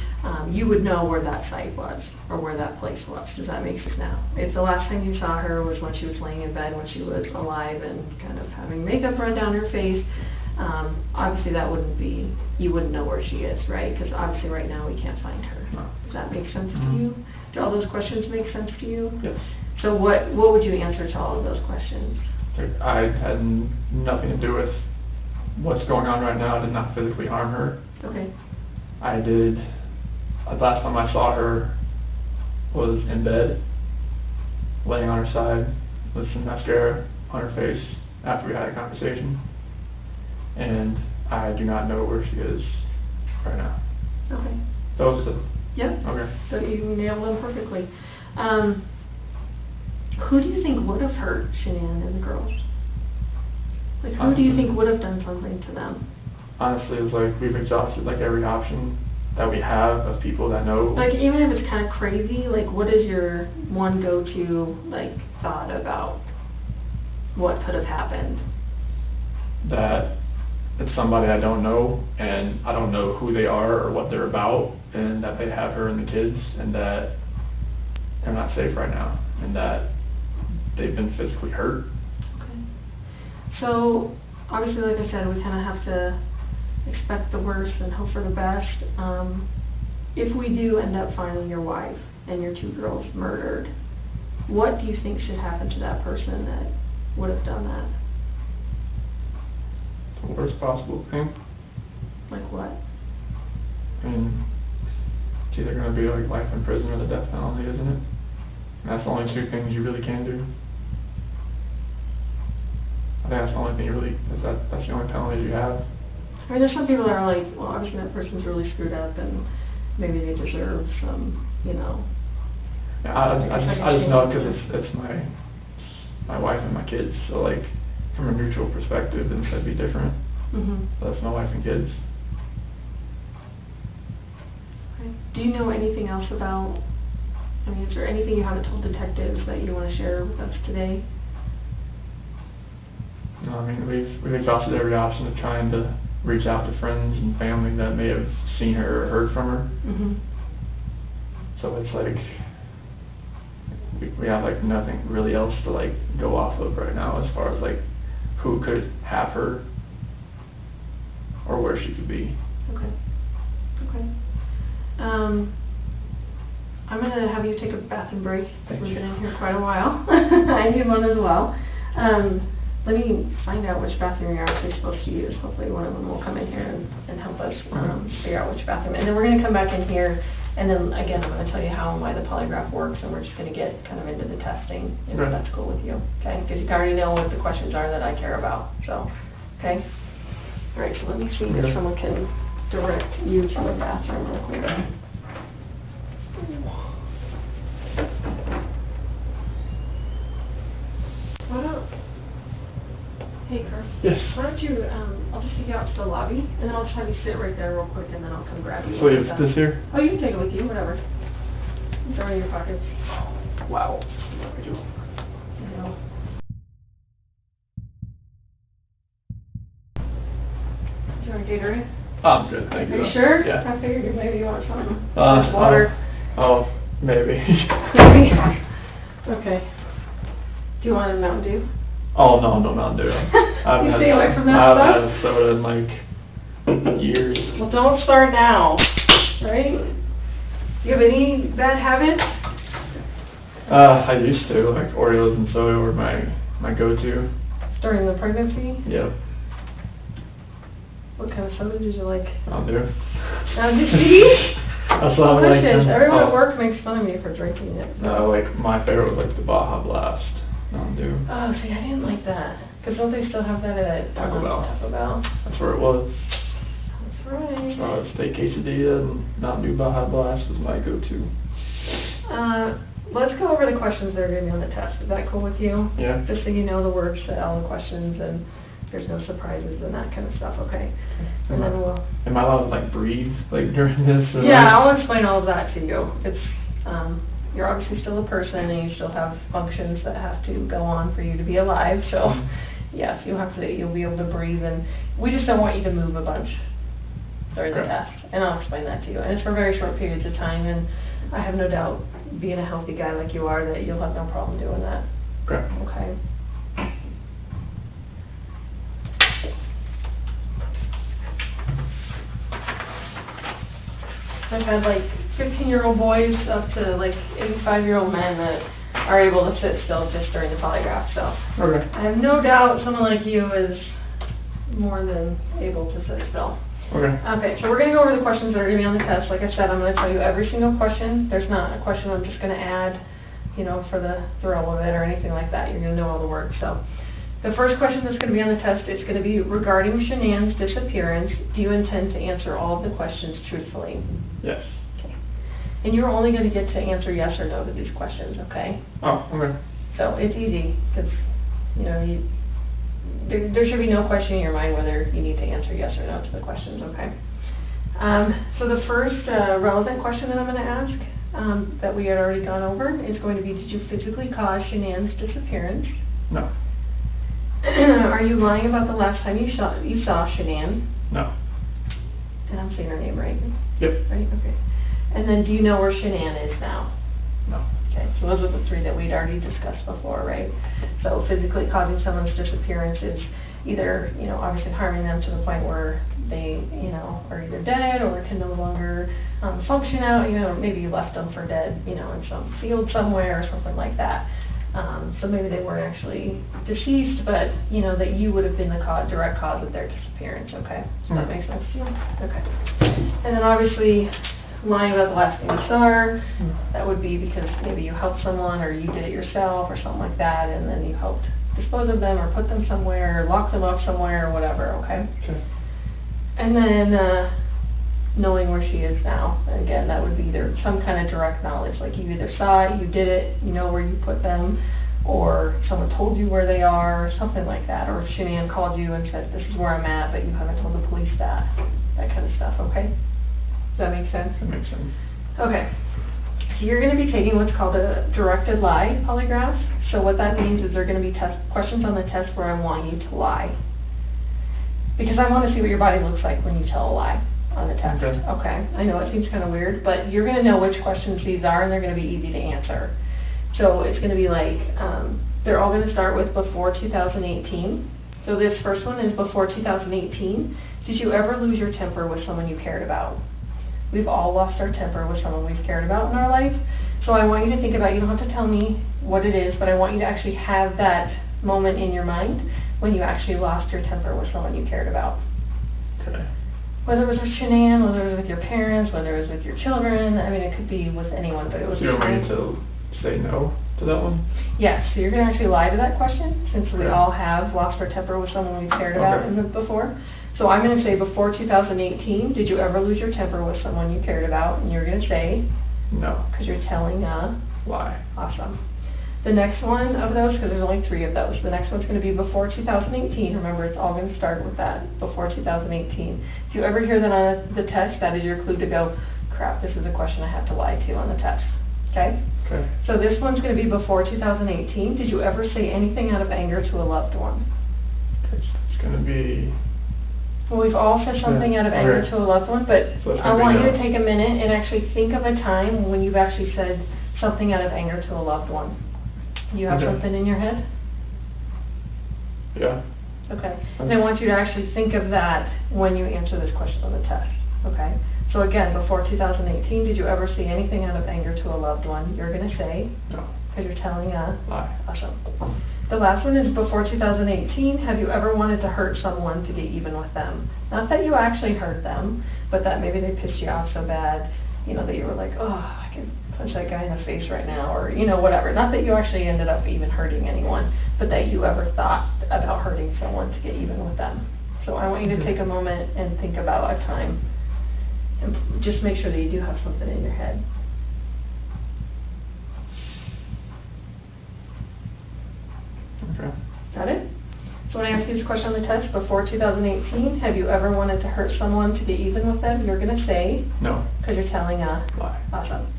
you would know where that site was or where that place was. Does that make sense now? If the last time you saw her was when she was laying in bed, when she was alive and kind of having makeup run down her face, obviously that you wouldn't know where she is, right? Because obviously right now we can't find her. No. Does that make sense to Mhm. you? Do all those questions make sense to you? Yes. So what would you answer to all of those questions? I had nothing to do with what's going on right now. I did not physically harm her. Okay. Last time I saw her was in bed, laying on her side with some mascara on her face after we had a conversation. And I do not know where she is right now. Okay. Those are the, Yep. okay. So you nailed them perfectly. Who do you think would have hurt Shanann and the girls? Like, who do you think would have done something to them? Honestly, it's like we've exhausted like every option that we have of people that know. Like, even if it's kind of crazy, like, what is your one go-to, like, thought about what could have happened? That it's somebody I don't know, and I don't know who they are or what they're about, and that they have her and the kids, and that they're not safe right now, and that they've been physically hurt. Okay. So, obviously, like I said, we kind of have to expect the worst and hope for the best. If we do end up finding your wife and your two girls murdered, what do you think should happen to that person that would have done that? The worst possible thing. Like what? I mean, it's either gonna be like life in prison or the death penalty, isn't it? And that's the only two things you really can do. I think that's the only thing that's the only penalty you have. I mean, there's some people that are like, well, obviously that person's really screwed up and maybe they deserve some, Yeah, I just know because it's my wife and my kids, so like, from a neutral perspective, then it'd be different. But it's my wife and kids. Okay. Do you know anything else about I mean, is there anything you haven't told detectives that you want to share with us today? No, I mean, we've exhausted every option of trying to reach out to friends and family that may have seen her or heard from her. Mm-hmm. So it's like, we have like nothing really else to like go off of right now as far as like who could have her or where she could be. Okay. Okay. I'm going to have you take a bathroom break because we've been in here quite a while. I need one as well. Let me find out which bathroom you're actually supposed to use. Hopefully one of them will come in here and help us figure out which bathroom. And then we're going to come back in here, and then again I'm going to tell you how and why the polygraph works, and we're just going to get kind of into the testing, if that's cool with you. Okay? Because you already know what the questions are that I care about. So, okay? All right, so let me see if someone can direct you to the bathroom real quick. What up? Hey, Chris. Yes. Why don't you, I'll just take you out to the lobby, and then I'll just have you sit right there real quick, and then I'll come grab you. So you have this here? Oh, you can take it with you, whatever. Throw it in your pockets. Wow. I do. You know. Do you want a Gatorade? I'm good, thank Are you. you sure? Yeah. I figured maybe you want some. Water. Oh, maybe. Maybe? Okay. Do you want a Mountain Dew? Oh, no, no Mountain Dew. You stay away from that I stuff? haven't had a soda in like years. Well, don't start now, right? Do you have any bad habits? I used to, like Oreos and soda were my go-to. During the pregnancy? Yep. What kind of soda did you like? Mountain Dew. Mountain Dew? That's what I like. Everyone at work makes fun of me for drinking it. No, like my favorite was like the Baja Blast Mountain Dew. Oh, see, I didn't like that. Because don't they still have that at Taco Bell. Taco Bell? That's where it was. That's right. Steak quesadilla and Mountain Dew Baja Blast was my go-to. Let's go over the questions that are going to be on the test. Is that cool with you? Yeah. Just so you know the words to all the questions and there's no surprises and that kind of stuff, okay? And then we'll... Am I allowed to like breathe like during this? Yeah, I'll explain all of that to you. It's, you're obviously still a person and you still have functions that have to go on for you to be alive, so yes, you'll be able to breathe, and we just don't want you to move a bunch during the test, and I'll explain that to you. And it's for very short periods of time, and I have no doubt, being a healthy guy like you are, that you'll have no problem doing that. Okay. Okay. I've had like 15-year-old boys up to like 85-year-old men that are able to sit still just during the polygraph, so. Okay. I have no doubt someone like you is more than able to sit still. Okay. Okay, so we're going to go over the questions that are going to be on the test. Like I said, I'm going to tell you every single question. There's not a question I'm just going to add, you know, for the thrill of it or anything like that. You're going to know all the words. So the first question that's going to be on the test is going to be regarding Shanann's disappearance. Do you intend to answer all of the questions truthfully? Yes. Okay. And you're only going to get to answer yes or no to these questions, okay? Oh, okay. So it's easy because, you know, there should be no question in your mind whether you need to answer yes or no to the questions, okay? So the first relevant question that I'm going to ask that we had already gone over is going to be, did you physically cause Shanann's disappearance? No. Are you lying about the last time you saw Shanann? No. And I'm saying her name right? Yep. Right, okay. And then do you know where Shanann is now? No. Okay, so those are the three that we'd already discussed before, right? So physically causing someone's disappearance is either, you know, obviously harming them to the point where they, you know, are either dead or can no longer function out, you know, maybe you left them for dead, you know, in some field somewhere or something like that. So maybe they weren't actually deceased, but, you know, that you would have been the direct cause of their disappearance, okay? Does that make sense to you? Okay. And then obviously, lying about the last thing you saw her, that would be because maybe you helped someone or you did it yourself or something like that, and then you helped dispose of them or put them somewhere or lock them up somewhere or whatever, okay? Okay. And then knowing where she is now. And again, that would be either some kind of direct knowledge, like you either saw it, you did it, you know where you put them, or someone told you where they are, or something like that. Or if Shanann called you and said, this is where I'm at, but you haven't told the police that kind of stuff, okay? Does that make sense? That makes sense. Okay. So you're going to be taking what's called a directed lie polygraph. So what that means is there are going to be questions on the test where I want you to lie. Because I want to see what your body looks like when you tell a lie on the test. Okay. I know it seems kind of weird, but you're going to know which questions these are, and they're going to be easy to answer. So it's going to be like, they're all going to start with before 2018. So this first one is before 2018. Did you ever lose your temper with someone you cared about? We've all lost our temper with someone we've cared about in our life. So I want you to think about, you don't have to tell me what it is, but I want you to actually have that moment in your mind when you actually lost your temper with someone you cared about. Okay. Whether it was with Shanann, whether it was with your parents, whether it was with your children, I mean, it could be with anyone, but it was Do you a want me time. to say no to that one? Yes, so you're going to actually lie to that question, since we Okay. all have lost our temper with someone we've cared about Okay. before. So I'm going to say before 2018, did you ever lose your temper with someone you cared about? And you're going to say, No. because you're telling a Lie. awesome. The next one of those, because there's only 3 of those, the next one's going to be before 2018. Remember, it's all going to start with that, before 2018. If you ever hear that on the test, that is your clue to go, crap, this is a question I have to lie to on the test. Okay? Okay. So this one's going to be before 2018. Did you ever say anything out of anger to a loved one? It's gonna be. Well, we've all said something out of anger Okay. to a loved one, but So it's I gonna be want you no. to take a minute and actually think of a time when you've actually said something out of anger to a loved one. You have Okay. something in your head? Yeah. Okay. And I want you to actually think of that when you answer this question on the test. Okay? So again, before 2018, did you ever say anything out of anger to a loved one? You're going to say, No. because you're telling a Lie. awesome. The last one is before 2018, have you ever wanted to hurt someone to get even with them? Not that you actually hurt them, but that maybe they pissed you off so bad, you know, that you were like, oh, I can punch that guy in the face right now, or, you know, whatever. Not that you actually ended up even hurting anyone, but that you ever thought about hurting someone to get even with them. So I want you to take a moment and think about a time, and just make sure that you do have something in your head. Okay. Got it? So when I ask you this question on the test, before 2018, have you ever wanted to hurt someone to get even with them? You're going to say, No. because you're telling a Lie. awesome.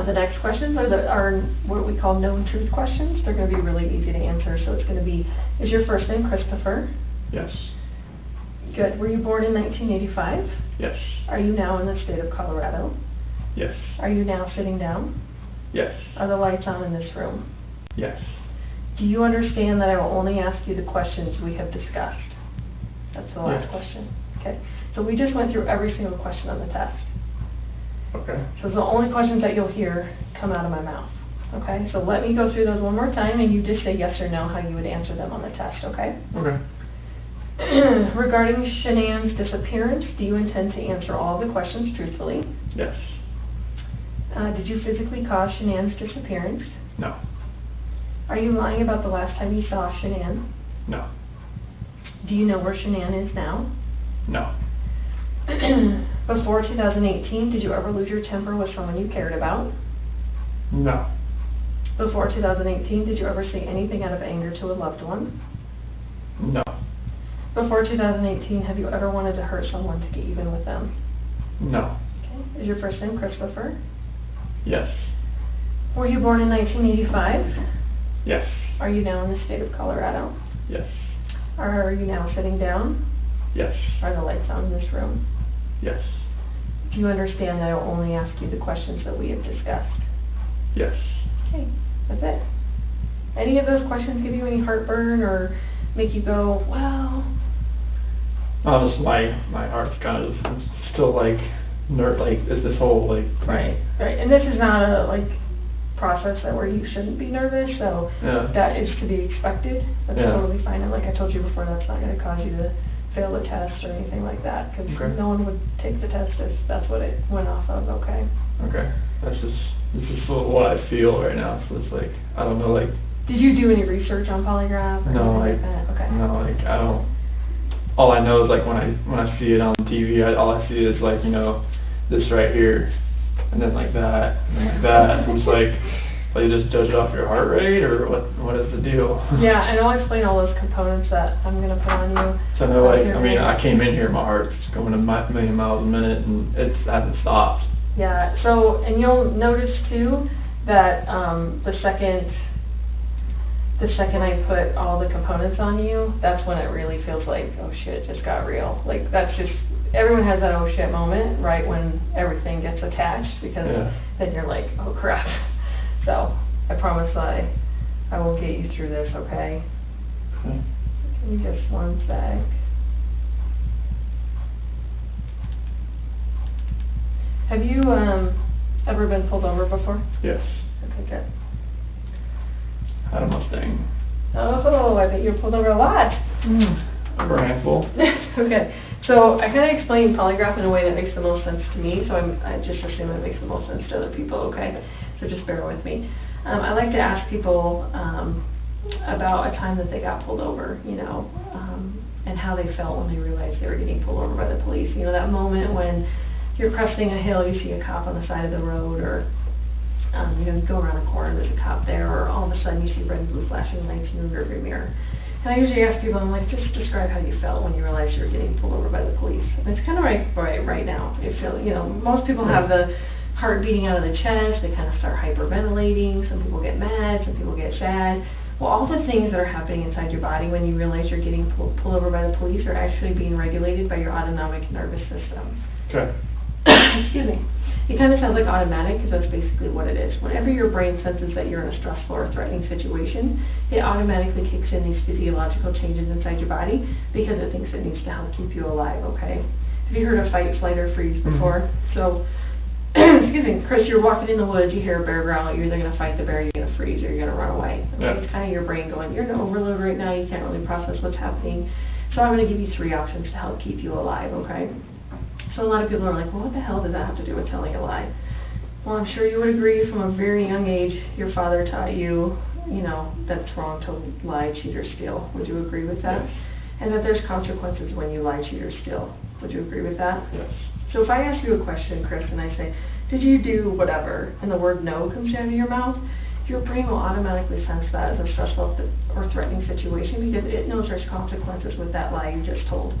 The next questions are what we call known truth questions. They're going to be really easy to answer. So it's going to be, is your first name Christopher? Yes. Good. Were you born in 1985? Yes. Are you now in the state of Colorado? Yes. Are you now sitting down? Yes. Are the lights on in this room? Yes. Do you understand that I will only ask you the questions we have discussed? That's the last Yes. question. Okay. So we just went through every single question on the test. Okay. So the only questions that you'll hear come out of my mouth. Okay? So let me go through those one more time, and you just say yes or no how you would answer them on the test, okay? Okay. Regarding Shanann's disappearance, do you intend to answer all the questions truthfully? Yes. Did you physically cause Shanann's disappearance? No. Are you lying about the last time you saw Shanann? No. Do you know where Shanann is now? No. Before 2018, did you ever lose your temper with someone you cared about? No. Before 2018, did you ever say anything out of anger to a loved one? No. Before 2018, have you ever wanted to hurt someone to get even with them? No. Okay. Is your first name Christopher? Yes. Were you born in 1985? Yes. Are you now in the state of Colorado? Yes. Are you now sitting down? Yes. Are the lights on in this room? Yes. Do you understand that I will only ask you the questions that we have discussed? Yes. Okay, that's it. Any of those questions give you any heartburn or make you go, well? Just my heart's kind of still like is this whole like Right, right. And this is not a process that where you shouldn't be nervous, so Yeah. that is to be expected. That's Yeah. totally fine. And like I told you before, that's not going to cause you to fail the test or anything like that, because Okay. no one would take the test if that's what it went off of, okay? Okay. This is what I feel right now. So it's like I don't know like Did you do any research on polygraph or No, anything like that? Okay. no like I don't. All I know is like when I see it on TV, all I see is like this right here, and then like that, and then like that. It's like you just judge it off your heart rate, or what is the deal? Yeah, and I'll explain all those components that I'm going to put on you. So I know I came in here, my heart's going a million miles a minute, and it hasn't stopped. Yeah, so, and you'll notice too, that, the second I put all the components on you, that's when it really feels like, oh shit, it just got real. Like, that's just, everyone has that oh shit moment, right, when everything gets attached, because then you're like, oh crap. So, I promise I will get you through this, okay? Okay. Give me just one sec. Have you, ever been pulled over before? Yes. Okay, good. Had a Mustang. Oh, I bet you were pulled over a lot. For a handful. Okay, so I kind of explained polygraph in a way that makes the most sense to me, so I just assume it makes the most sense to other people, okay? So just bear with me. I like to ask people about a time that they got pulled over, you know, and how they felt when they realized they were getting pulled over by the police. You know, that moment when you're cresting a hill, you see a cop on the side of the road, or you know, you go around a corner, there's a cop there, or all of a sudden you see red and blue flashing lights in the rearview mirror. And I usually ask people, I'm like, just describe how you felt when you realized you were getting pulled over by the police. And it's kind of right now. It feels, you know, most people have the heart beating out of the chest, they kind of start hyperventilating, some people get mad, some people get sad. Well, all the things that are happening inside your body when you realize you're getting pulled over by the police are actually being regulated by your autonomic nervous system. Okay. Excuse me. It kind of sounds like automatic, because that's basically what it is. Whenever your brain senses that you're in a stressful or threatening situation, it automatically kicks in these physiological changes inside your body because it thinks it needs to help keep you alive, okay? Have you heard of fight, flight, or freeze before? So, excuse me, Chris, you're walking in the woods, you hear a bear growl, you're either going to fight the bear, you're going to freeze, or you're going to run away. Okay? It's kind of your brain going, you're in overload right now, you can't really process what's happening. So I'm going to give you 3 options to help keep you alive, okay? So a lot of people are like, well, what the hell does that have to do with telling a lie? Well, I'm sure you would agree from a very young age, your father taught you, you know, that it's wrong to lie, cheat, or steal. Would you agree with that? Yes. And that there's consequences when you lie, cheat, or steal. Would you agree with that? Yes. So if I ask you a question, Chris, and I say, did you do whatever, and the word no comes out of your mouth, your brain will automatically sense that as a stressful or threatening situation because it knows there's consequences with that lie you just told.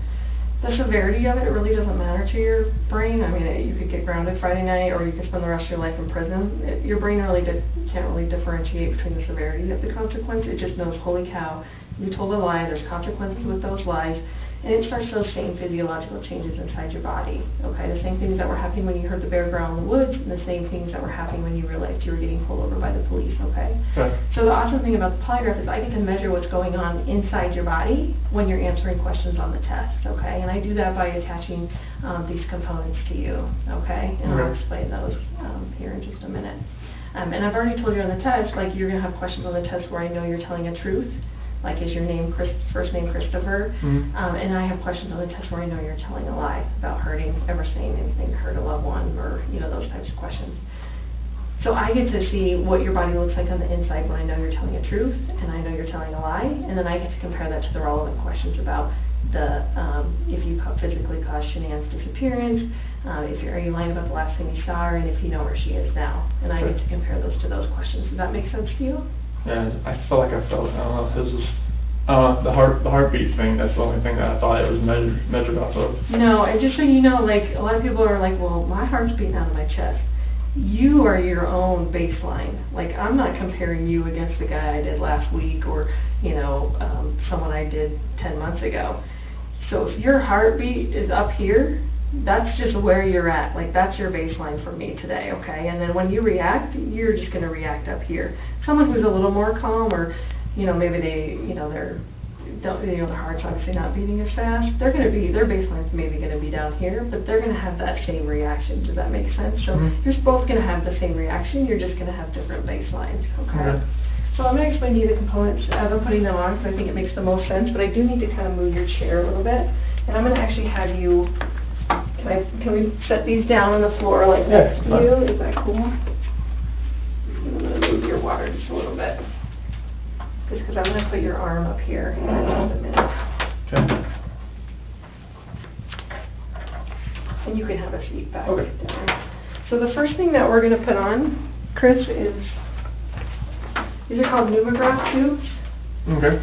The severity of it really doesn't matter to your brain. I mean, you could get grounded Friday night, or you could spend the rest of your life in prison. Your brain really can't really differentiate between the severity of the consequence. It just knows, holy cow, you told a lie, there's consequences with those lies, and it starts those same physiological changes inside your body, okay? The same things that were happening when you heard the bear growl in the woods, and the same things that were happening when you realized you were getting pulled over by the police, okay? Okay. So the awesome thing about the polygraph is I get to measure what's going on inside your body when you're answering questions on the test, okay? And I do that by attaching these components to you, okay? And I'll explain those here in just a minute. And I've already told you on the test, like, you're going to have questions on the test where I know you're telling a truth. Like, is your name first name Christopher? And I have questions on the test where I know you're telling a lie about ever saying anything to hurt a loved one, or, you know, those types of questions. So I get to see what your body looks like on the inside when I know you're telling a truth, and I know you're telling a lie, and then I get to compare that to the relevant questions about the, if you physically caused Shanann's disappearance, are you lying about the last thing you saw her, and if you know where she is now. And I get to compare those to those questions. Does that make sense to you? Yeah, I felt, I don't know if this was, the heartbeat thing, that's the only thing that I thought it was measured off of. No, and just so you know, like, a lot of people are like, well, my heart's beating out of my chest. You are your own baseline. Like, I'm not comparing you against the guy I did last week, or, you know, someone I did 10 months ago. So if your heartbeat is up here, that's just where you're at. Like, that's your baseline for me today, okay? And then when you react, you're just going to react up here. Someone who's a little more calm, or, you know, maybe they, you know, their heart's obviously not beating as fast, their baseline's maybe going to be down here, but they're going to have that same reaction. Does that make sense? So you're both going to have the same reaction, you're just going to have different baselines, okay? So I'm going to explain to you the components as I'm putting them on, because I think it makes the most sense, but I do need to kind of move your chair a little bit. And I'm going to actually have you, can we set these down on the floor like next to you? Is that cool? I'm going to move your water just a little bit. Just because I'm going to put your arm up here in just a minute. Okay. And you can have a seat back Okay. there. So the first thing that we're going to put on, Chris, is, these are called pneumograph tubes. Okay.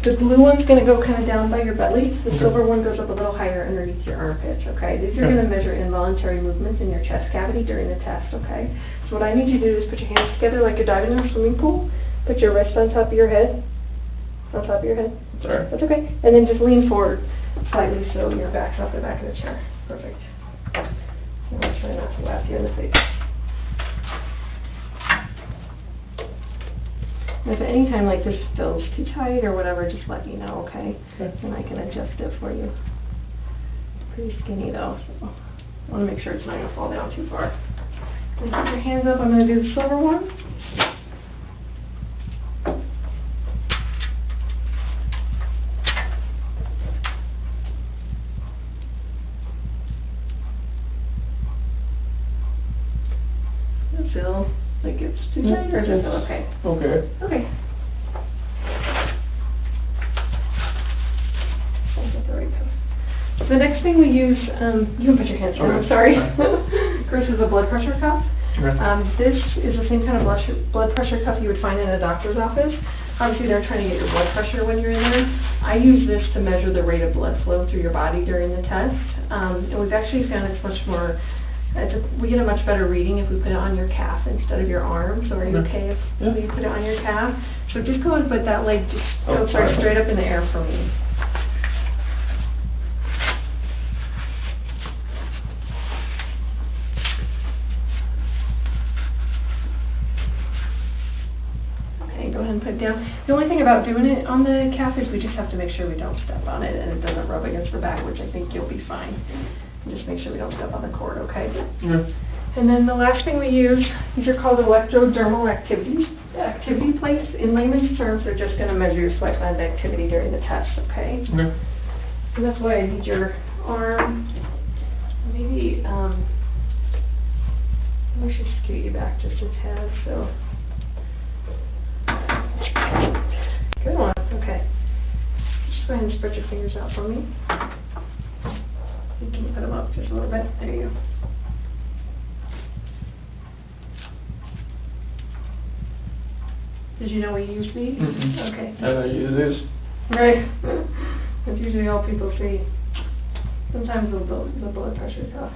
The blue one's gonna go kind of down by your belly, the silver one goes up a little higher underneath your armpits, okay? These are gonna measure involuntary movements in your chest cavity during the test, okay? So what I need you to do is put your hands together like you're diving in a swimming pool, put your wrist on top of your head, Sorry. That's okay, and then just lean forward slightly so your back's off the back of the chair, perfect. And I'll try not to laugh you in the face. If at any time like this feels too tight or whatever, just let me know, okay? And I can adjust it for you. Pretty skinny though, so I want to make sure it's not going to fall down too far. And put your hands up, I'm going to do the silver one. Does it feel like it's too tight or does it feel okay? Okay. Okay. So the next thing we use, you can put your hands down, I'm sorry. Chris is a blood pressure cuff. This is the same kind of blood pressure cuff you would find in a doctor's office. Obviously they're trying to get your blood pressure when you're in there. I use this to measure the rate of blood flow through your body during the test. And we've actually found it's much more, we get a much better reading if we put it on your calf instead of your arm. So are you okay if you put it on your calf? So just go and put that leg just straight up in the air for me. Okay, go ahead and put it down. The only thing about doing it on the calf is we just have to make sure we don't step on it and it doesn't rub against the back, which I think you'll be fine. Just make sure we don't step on the cord, okay? And then the last thing we use, these are called electrodermal activity plates. In layman's terms, they're just going to measure your sweat gland activity during the test, okay? And that's why I need your arm. Maybe, we should scoot you back just a tad, so. Good one, okay. Just go ahead and spread your fingers out for me. You can put them up just a little bit. There you go. Did you know we use these? Okay. And I use this. Right. That's usually all people see. Sometimes the blood pressure is off.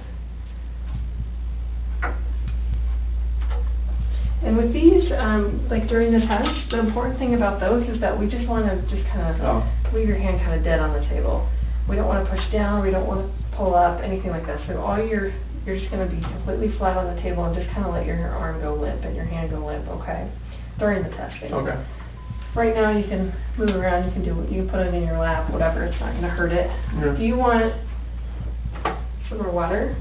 And with these, like during the test, the important thing about those is that we just want to just kind of leave your hand kind of dead on the table. We don't want to push down. We don't want to pull up, anything like that. So all you're just going to be completely flat on the table and just kind of let your arm go limp and your hand go limp, okay? During the testing. Okay. Right now you can move around, you can put it in your lap, whatever, it's not going to hurt it. Do you want some more water?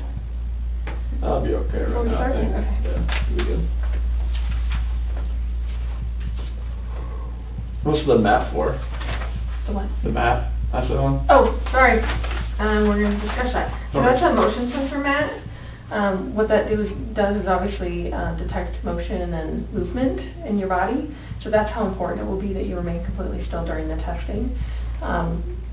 I'll be okay right now, I think. Okay. Yeah, it'll be good. What's the map for? The what? The map, that's the one? Oh, sorry. We're going to discuss that. So Okay. that's a motion sensor mat. What that does is obviously detect motion and movement in your body. So that's how important it will be that you remain completely still during the testing.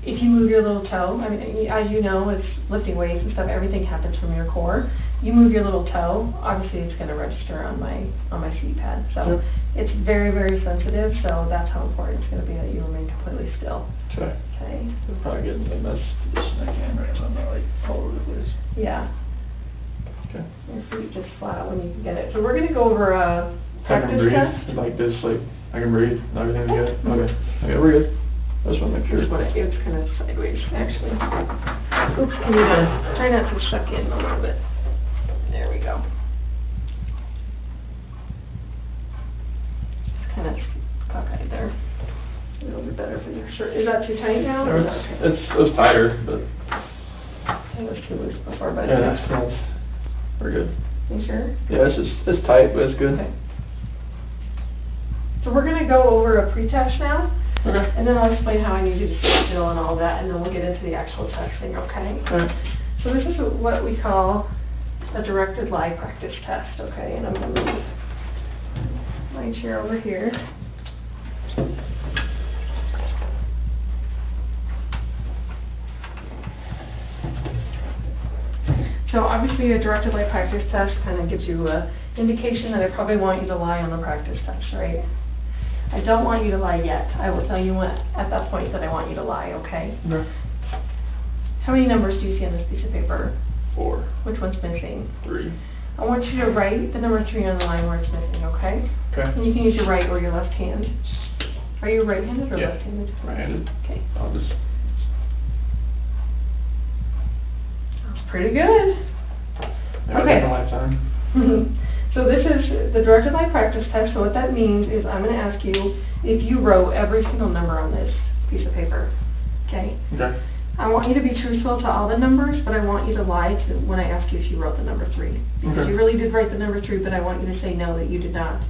If you move your little toe, I mean, as you know, it's lifting weights and stuff, everything happens from your core. You move your little toe, obviously it's going to register on my CPAD. So it's very, very sensitive, so that's how important it's going to be that you remain completely still. Okay. Okay. I'm probably getting the best position I can right now, I'm not like all over the place. Yeah. Okay. Your feet just flat when you can get it. So we're going to go over a I can practice breathe, test. like this, like, I can breathe, and everything's good? Okay. Okay, we're good. I just want to make sure. Here's what it's kind of sideways, actually. Oops, can you try not to suck in a little bit. There we go. It's kind of cockeyed there. It'll be better for your shirt. Is that too tight now? Or is that okay? It's tighter, but. It was too loose before, but. Yeah, that's, we're good. You sure? Yeah, it's tight, but it's good. Okay. So we're going to go over a pre-test now. Okay. And then I'll explain how I need you to sit still and all that, and then we'll get into the actual testing, okay? Alright. So this is what we call a directed lie practice test, okay? And I'm going to move my chair over here. So obviously a directed lie practice test kind of gives you an indication that I probably want you to lie on the practice test, right? I don't want you to lie yet. I will tell you at that point that I want you to lie, okay? Okay. How many numbers do you see on this piece of paper? 4. Which one's missing? 3. I want you to write the number 3 on the line where it's missing, okay? Okay. And you can use your right or your left hand. Are you right-handed or Yeah. left-handed? Right-handed. Okay. I'll just. That's pretty good. Maybe Okay. a lifetime. So this is the directed lie practice test. So what that means is I'm going to ask you if you wrote every single number on this piece of paper. Okay? Okay. I want you to be truthful to all the numbers, but I want you to lie to when I ask you if you wrote the number 3. Because Okay. you really did write the number 3, but I want you to say no, that you did not.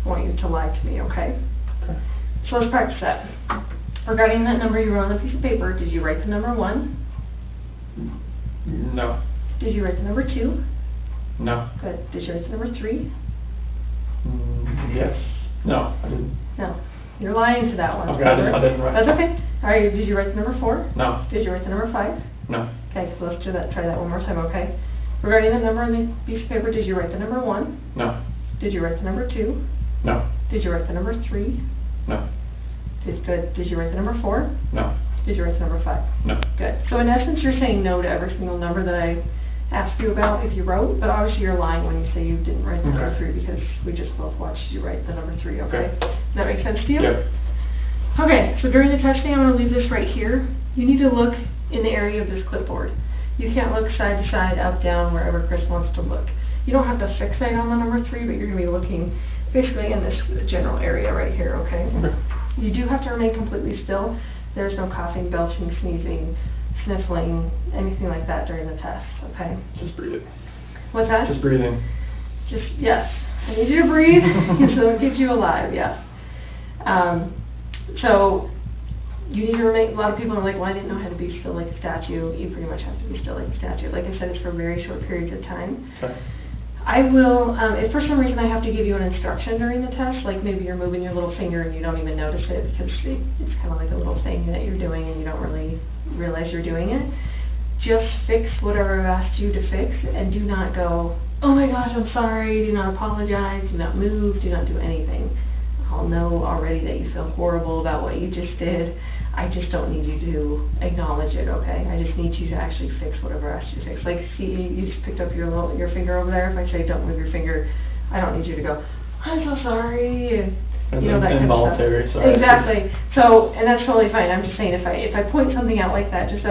I want you to lie to me, okay? Okay. So let's practice that. Regarding that number you wrote on the piece of paper, did you write the number 1? No. Did you write the number 2? No. Good. Did you write the number 3? Yes. No, I didn't. No. You're lying to that one. Okay, I didn't write. That's okay. All right, did you write the number 4? No. Did you write the number 5? No. Okay, so let's do that. Try that one more time, okay? Regarding the number on the piece of paper, did you write the number 1? No. Did you write the number 2? No. Did you write the number 3? No. Good. Did you write the number 4? No. Did you write the number 5? No. Good. So in essence, you're saying no to every single number that I asked you about if you wrote, but obviously you're lying when you say you didn't write the number 3 because we just both watched you write the number 3, okay? Okay. Does that make sense to you? Yep. Okay, so during the testing, I'm going to leave this right here. You need to look in the area of this clipboard. You can't look side to side, up, down, wherever Chris wants to look. You don't have to fixate on the number 3, but you're going to be looking basically in this general area right here, okay? Okay. You do have to remain completely still. There's no coughing, belching, sneezing, sniffling, anything like that during the test, okay? Just breathe it. What's that? Just breathing. Just, yes. I need you to breathe, so it keeps you alive, yes. So, you need to remain, a lot of people are like, well, I didn't know how to be still like a statue. You pretty much have to be still like a statue. Like I said, it's for very short periods of time. Okay. I will, if for some reason I have to give you an instruction during the test, like maybe you're moving your little finger and you don't even notice it because it's kind of like a little thing that you're doing and you don't really realize you're doing it, just fix whatever I've asked you to fix and do not go, oh my gosh, I'm sorry, do not apologize, do not move, do not do anything. I'll know already that you feel horrible about what you just did. I just don't need you to acknowledge it, okay? I just need you to actually fix whatever I asked you to fix. Like, see, you just picked up your finger over there. If I say don't move your finger, I don't need you to go, I'm so sorry, and you know, that kind of stuff. Involuntary, sorry. Exactly. So, and that's totally fine. I'm just saying if I point something out like that, just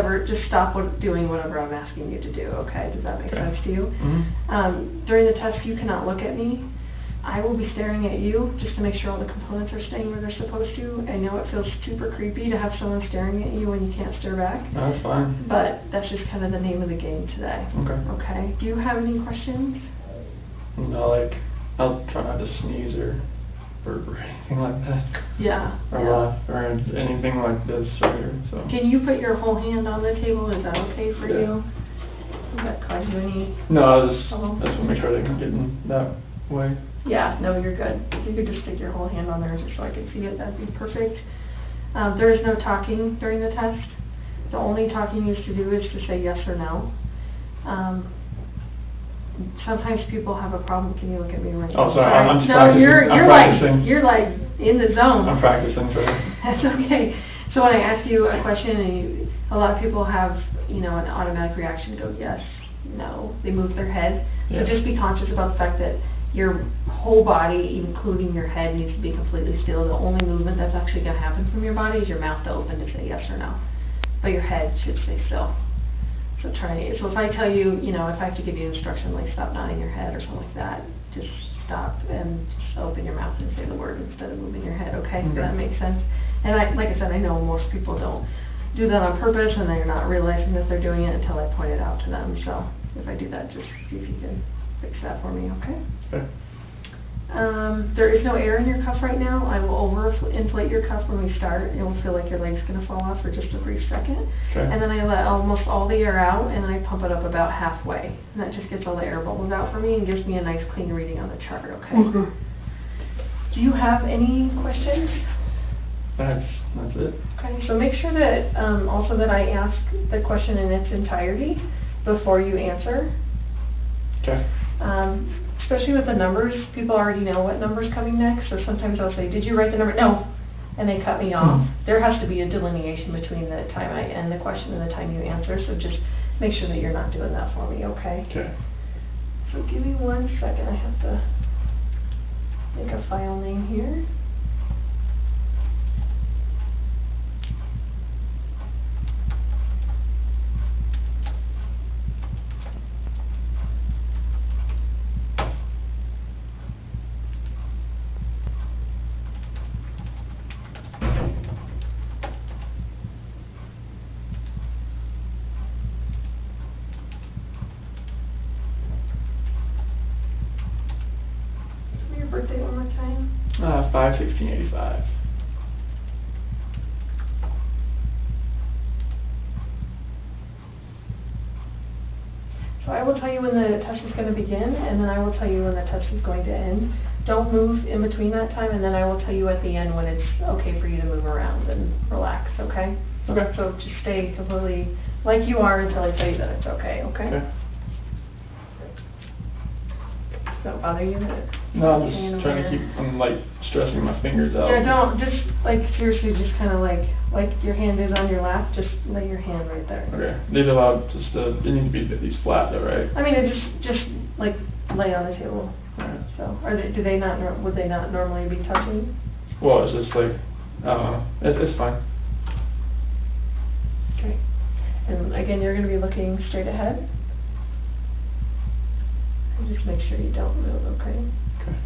stop doing whatever I'm asking you to do, okay? Does that make sense to you? Mm-hmm. During the test, you cannot look at me. I will be staring at you just to make sure all the components are staying where they're supposed to. I know it feels super creepy to have someone staring at you when you can't stare back. No, that's fine. But that's just kind of the name of the game today. Okay. Okay. Do you have any questions? No, like, I'll try not to sneeze or burp or anything like that. Yeah. Or laugh or anything like this right here, so. Can you put your whole hand on the table? Is that okay for Yeah. you? Does that cause you any? No, I just Uh-huh. want to make sure they can get in that way. Yeah, no, you're good. If you could just stick your whole hand on there just so I can see it, that'd be perfect. There is no talking during the test. The only talking you used to do is to say yes or no. Sometimes people have a problem. Can you look at me right now? Oh, sorry, I'm just no, practicing. you're practicing. you're like in the zone. I'm practicing for it. That's okay. So when I ask you a question and a lot of people have, you know, an automatic reaction to go yes, no. They move their head. Yeah. So just be conscious about the fact that your whole body, including your head, needs to be completely still. The only movement that's actually going to happen from your body is your mouth to open to say yes or no. But your head should stay still. So so if I tell you, you know, if I have to give you instruction like stop nodding your head or something like that, just stop and just open your mouth and say the word instead of moving your head, okay? Does that make sense? And like I said, I know most people don't do that on purpose and they're not realizing that they're doing it until I point it out to them. So if I do that, just see if you can fix that for me, okay? Okay. There is no air in your cuff right now. I will over-inflate your cuff when we start. It will feel like your leg's going to fall off for just a brief second. Okay. And then I let almost all the air out, and I pump it up about halfway. And that just gets all the air bubbles out for me and gives me a nice clean reading on the chart, okay? Okay. Do you have any questions? That's it. Okay, so make sure that, also that I ask the question in its entirety before you answer. Okay. Especially with the numbers, people already know what number's coming next, so sometimes I'll say, did you write the number? No. And they cut me off. There has to be a delineation between the time I end the question and the time you answer, so just make sure that you're not doing that for me, okay? Okay. So give me 1 second, I have to make a file name here. Your birthday one more time. 5/16/85. So I will tell you when the test is going to begin, and then I will tell you when the test is going to end. Don't move in between that time, and then I will tell you at the end when it's okay for you to move around and relax, okay? Okay. So just stay completely like you are until I tell you that it's okay, okay? Okay. Does that bother you? No, I'm just trying to keep, I'm like stressing my fingers out. Yeah, don't, just like seriously, just kind of like your hand is on your lap, just lay your hand right there. Okay. These allowed just they need to be at least flat though, right? I mean, it just like lay on the table. Alright. So, do they not, would they not normally be touching? Well, it's just like, I don't know, it's fine. Okay. And again, you're gonna be looking straight ahead. And just make sure you don't move, okay? Okay.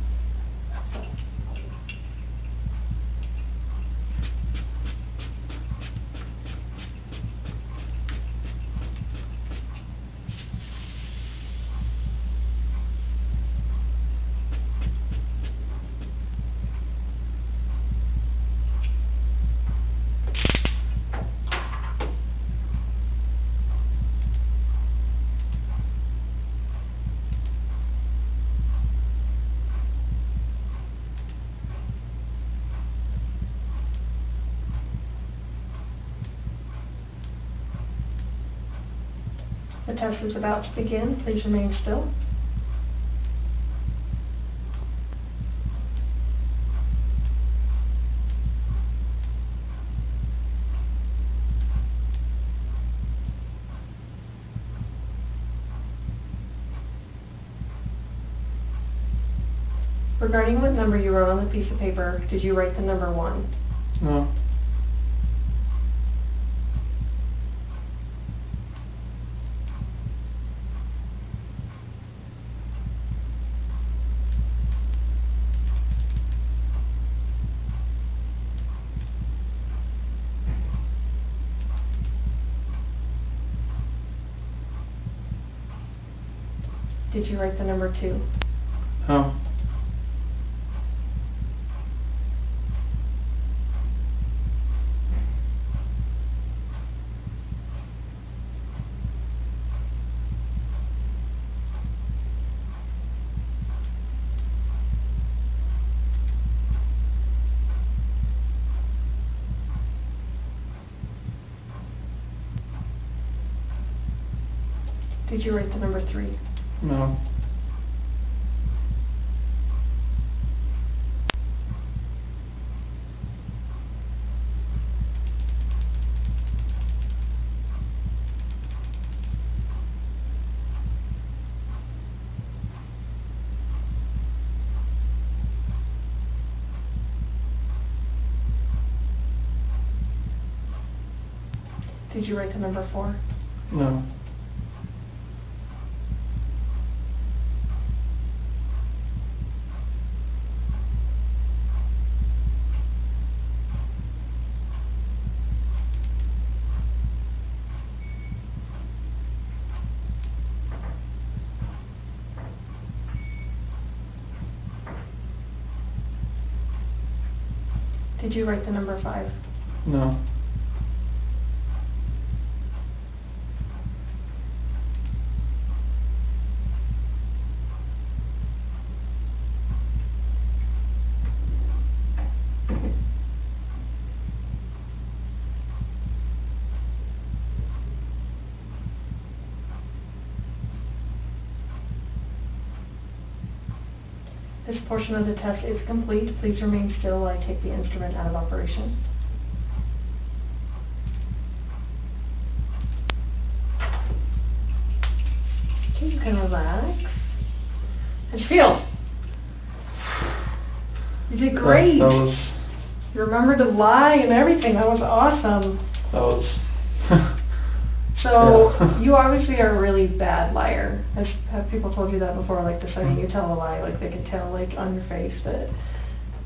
The test is about to begin. Please remain still. Regarding what number you wrote on the piece of paper, did you write the number 1? No. Did you write the number 2? No. Did you write the number 3? No. Did you write the number 4? No. Did you write the number 5? No. This portion of the test is complete. Please remain still while I take the instrument out of operation. Okay, you can relax. How'd you feel? You did great. That was, You remembered to lie and everything. That was awesome. that was, So, yeah. you obviously are a really bad liar. Have people told you that before? Like, the second you tell a lie, like, they can tell, like, on your face that,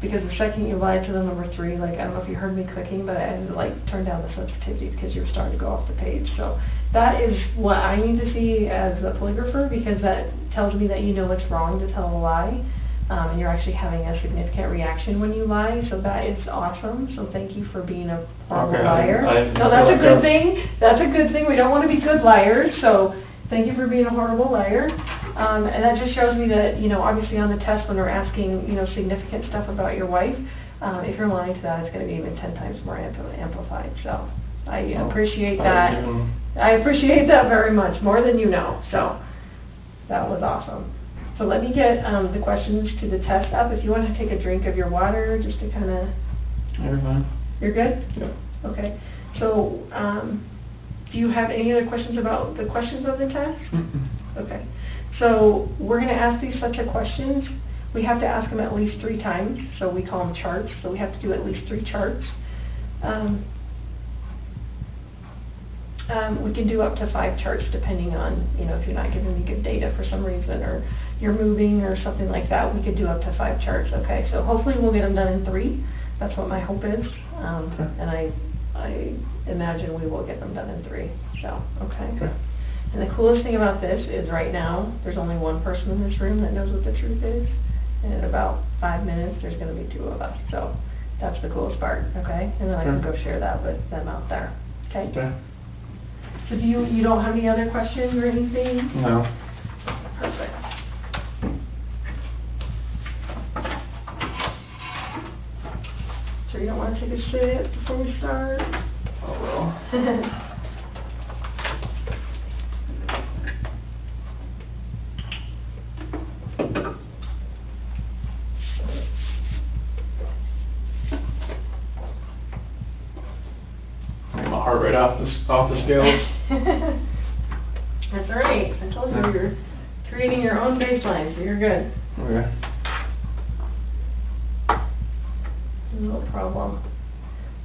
because the second you lied to them, number 3, like, I don't know if you heard me clicking, but I had to, like, turn down the sensitivity because you were starting to go off the page. So, that is what I need to see as a polygrapher, because that tells me that you know it's wrong to tell a lie. And you're actually having a significant reaction when you lie, so that is awesome. So thank you for being a horrible Okay, liar. No, feel that's a like good thing. That's a good thing. We don't want to be good liars, so thank you for being a horrible liar. And that just shows me that, you know, obviously on the test when we're asking, you know, significant stuff about your wife, if you're lying to that, it's going to be even 10 times more amplified. So I appreciate that. I appreciate that very much, more than you know. So that was awesome. So let me get the questions to the test up. If you want to take a drink of your water, just to kind of... You're fine. You're good? Yep. Okay. So, do you have any other questions about the questions of the test? Okay. So, we're going to ask these sets of questions. We have to ask them at least 3 times, so we call them charts. So we have to do at least 3 charts. We can do up to 5 charts depending on, you know, if you're not giving me good data for some reason, or you're moving or something like that, we could do up to 5 charts, okay? So hopefully we'll get them done in 3. That's what my hope is. And I imagine we will get them done in 3. So, okay. And the coolest thing about this is right now, there's only one person in this room that knows what the truth is. And in about 5 minutes, there's going to be 2 of us. So that's the coolest part, okay? And then I can go share that with them out there, okay? So do you don't have any other questions or anything? No. Perfect. So you don't want to take a sit before we start? Oh well. Get my heart rate off the scales. That's all right. I told you you're creating your own baseline, so you're good. Okay. No problem.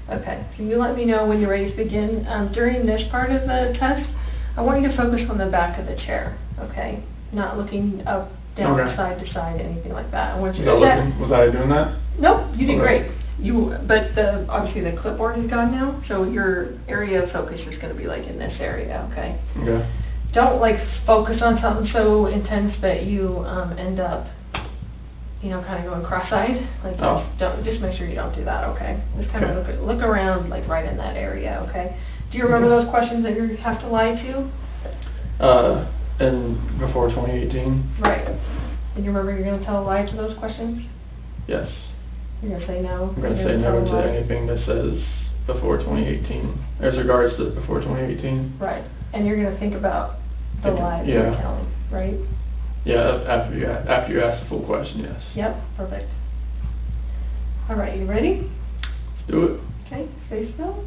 Okay, so you let me know when you're ready to begin. During this part of the test, I want you to focus on the back of the chair, okay? Not looking up, down, Okay. side to side, anything like that. I want you Was to was I doing that? Nope, you did Okay. great. But obviously the clipboard is gone now, so your area of focus is going to be like in this area, okay? Okay. Don't like focus on something so intense that you end up, you know, kind of going cross-eyed. Like, just make sure you don't do that, okay? Just kind of look around, like right in that area, okay? Do you remember those questions that you have to lie to? And before 2018? Right. And you remember you're going to tell a lie to those questions? Yes. You're going to say no? I'm going to You're say gonna no tell a to lie? anything that says before 2018, as regards to before 2018. Right. And you're going to think about the lie that Yeah. you're telling, right? Yeah, after you ask the full question, yes. Yep, perfect. All right, you ready? Let's do it. Okay, stay still.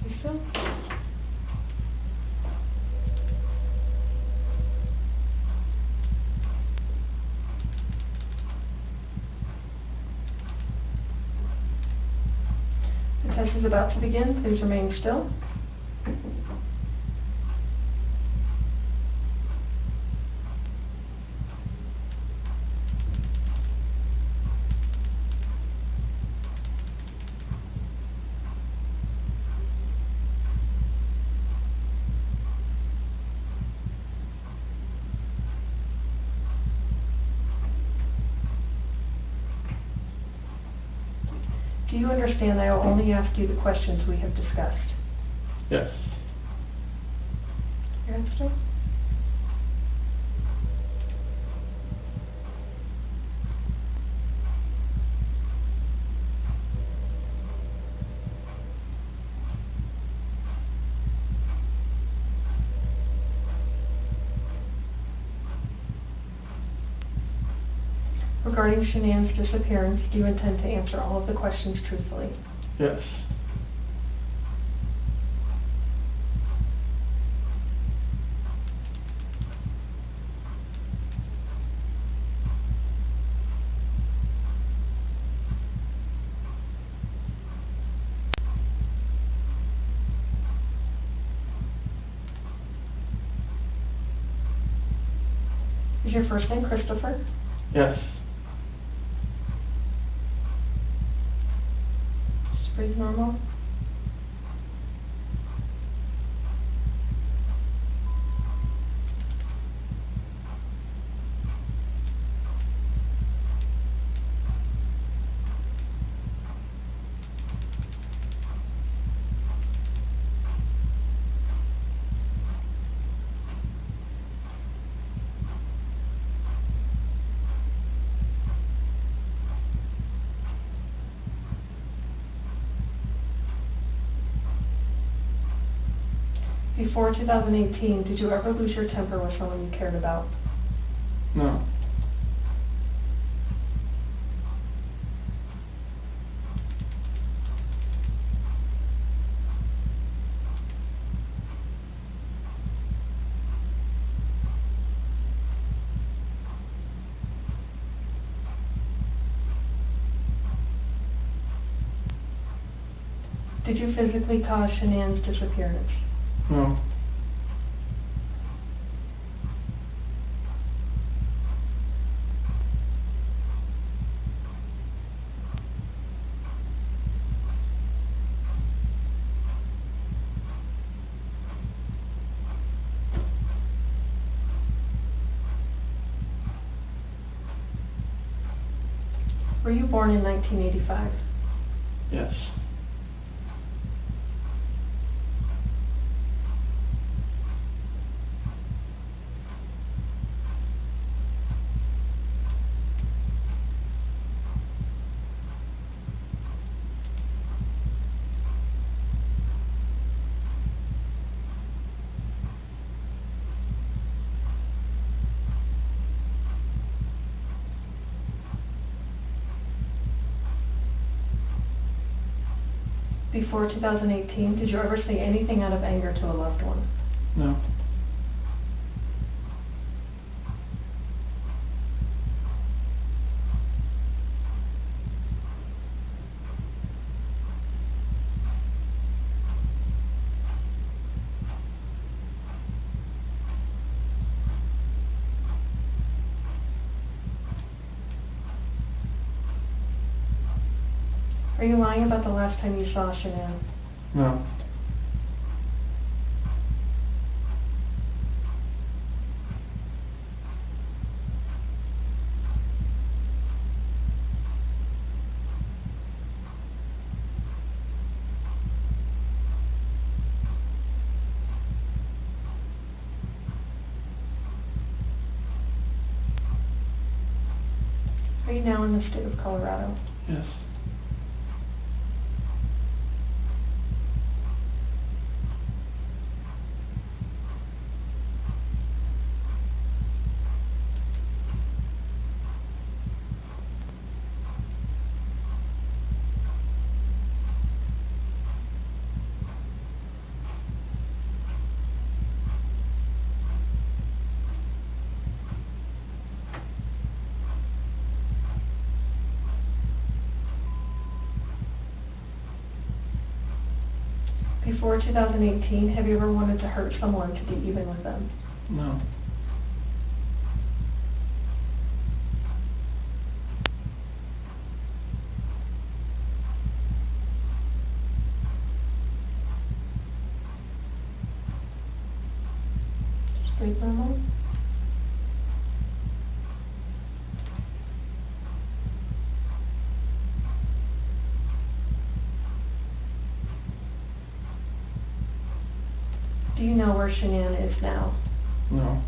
Stay still. The test is about to begin. Please remain still. Do you understand I will only ask you the questions we have discussed? Yes. Your hand still? Regarding Shanann's disappearance, do you intend to answer all of the questions truthfully? Yes. Is your first name Christopher? Yes. Just breathe normal. Before 2018, did you ever lose your temper with someone you cared about? No. Did you physically cause Shanann's disappearance? No. Were you born in 1985? Yes. Before 2018, did you ever say anything out of anger to a loved one? No. Are you lying about the last time you saw Shanann? No. Are you now in the state of Colorado? Yes. Before 2018, have you ever wanted to hurt someone to get even with them? No. Just breathe normal. Do you know where Shanann is now? No.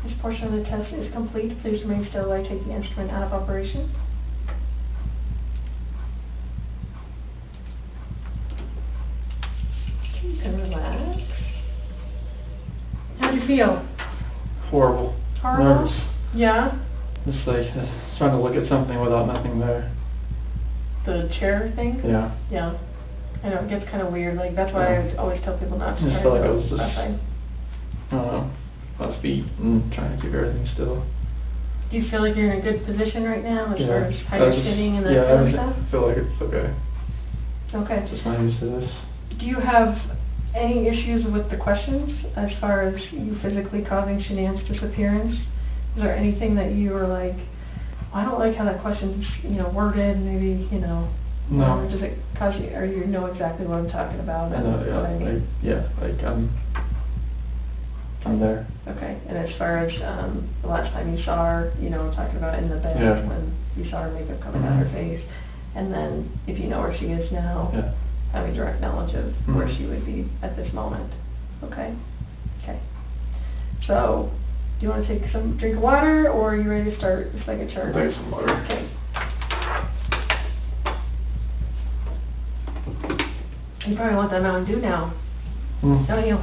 This portion of the test is complete. Please remain still while I take the instrument out of operation. You can relax. How do you feel? Horrible. Horrible? Nervous. Yeah? Just like trying to look at something without nothing there. The chair thing? Yeah. Yeah. I know, it gets kind of weird. Like, that's why I always tell people not to I try just felt to like I go was just, that way. I don't know, on his feet and trying to keep everything still. Do you feel like you're in a good position right now as Yeah. far as how I you're just- sitting and that yeah, kind of I stuff? feel like it's okay. Okay. Just not used to this. Do you have any issues with the questions as far as you physically causing Shanann's disappearance? Is there anything that you were like, I don't like how that question's, worded, maybe, No. does it cause you, or you know exactly what I'm talking about? I know, what I mean? I'm there. Okay, and as far as, the last time you saw her, talking about in the bed, Yeah. when you saw her makeup coming out her face, and then if you know where she is now, Yeah. having direct knowledge of where Mhm. she would be at this moment. Okay? Okay. So, do you want to take some drink of water, or are you ready to start the second chart? I'll take some water. Okay. You probably want that Mountain Dew now, Mm. don't you?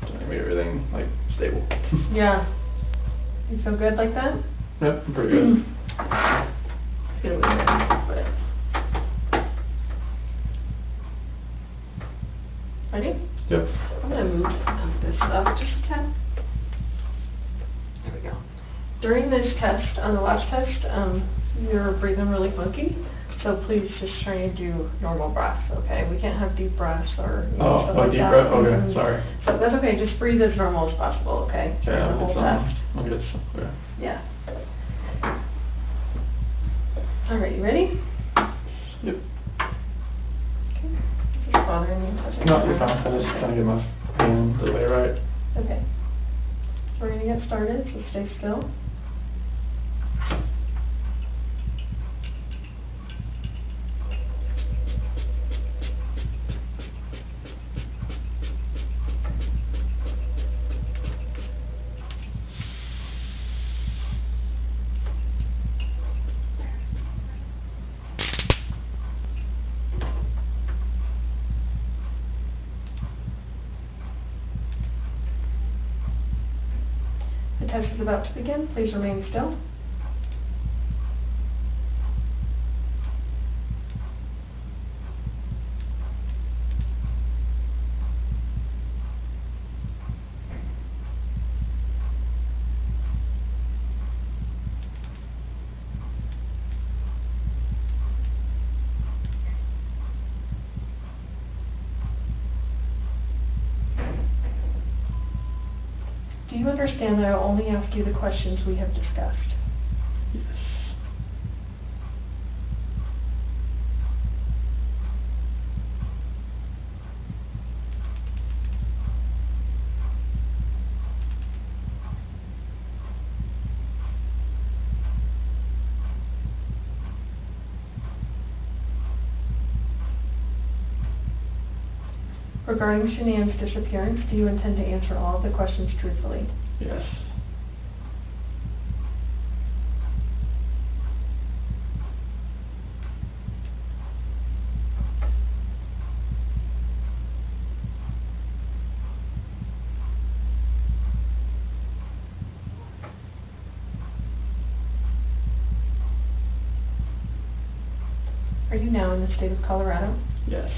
I made everything, like, stable. Yeah. You feel good like that? Yep, I'm pretty good. Let's get it with it. Ready? Yep. I'm gonna move this up just a tad. There we go. During this test, on the last test, you're breathing really funky, so please just try and do normal breaths, okay? We can't have deep breaths or, stuff like deep that. breath, okay, Mhm. sorry. So that's okay, just breathe as normal as possible, okay? Okay, During the I'll whole get test. some, okay. Yeah. All right, you ready? Yep. Okay. Is this bothering you? Touching No, your you're fine, arm? I just trying to get my hand the way right. Okay. So we're gonna get started, so stay still. The test is about to begin. Please remain still. Do you understand that I will only ask you the questions we have discussed? Yes. Regarding Shanann's disappearance, do you intend to answer all of the questions truthfully? Yes. Are you now in the state of Colorado? Yes.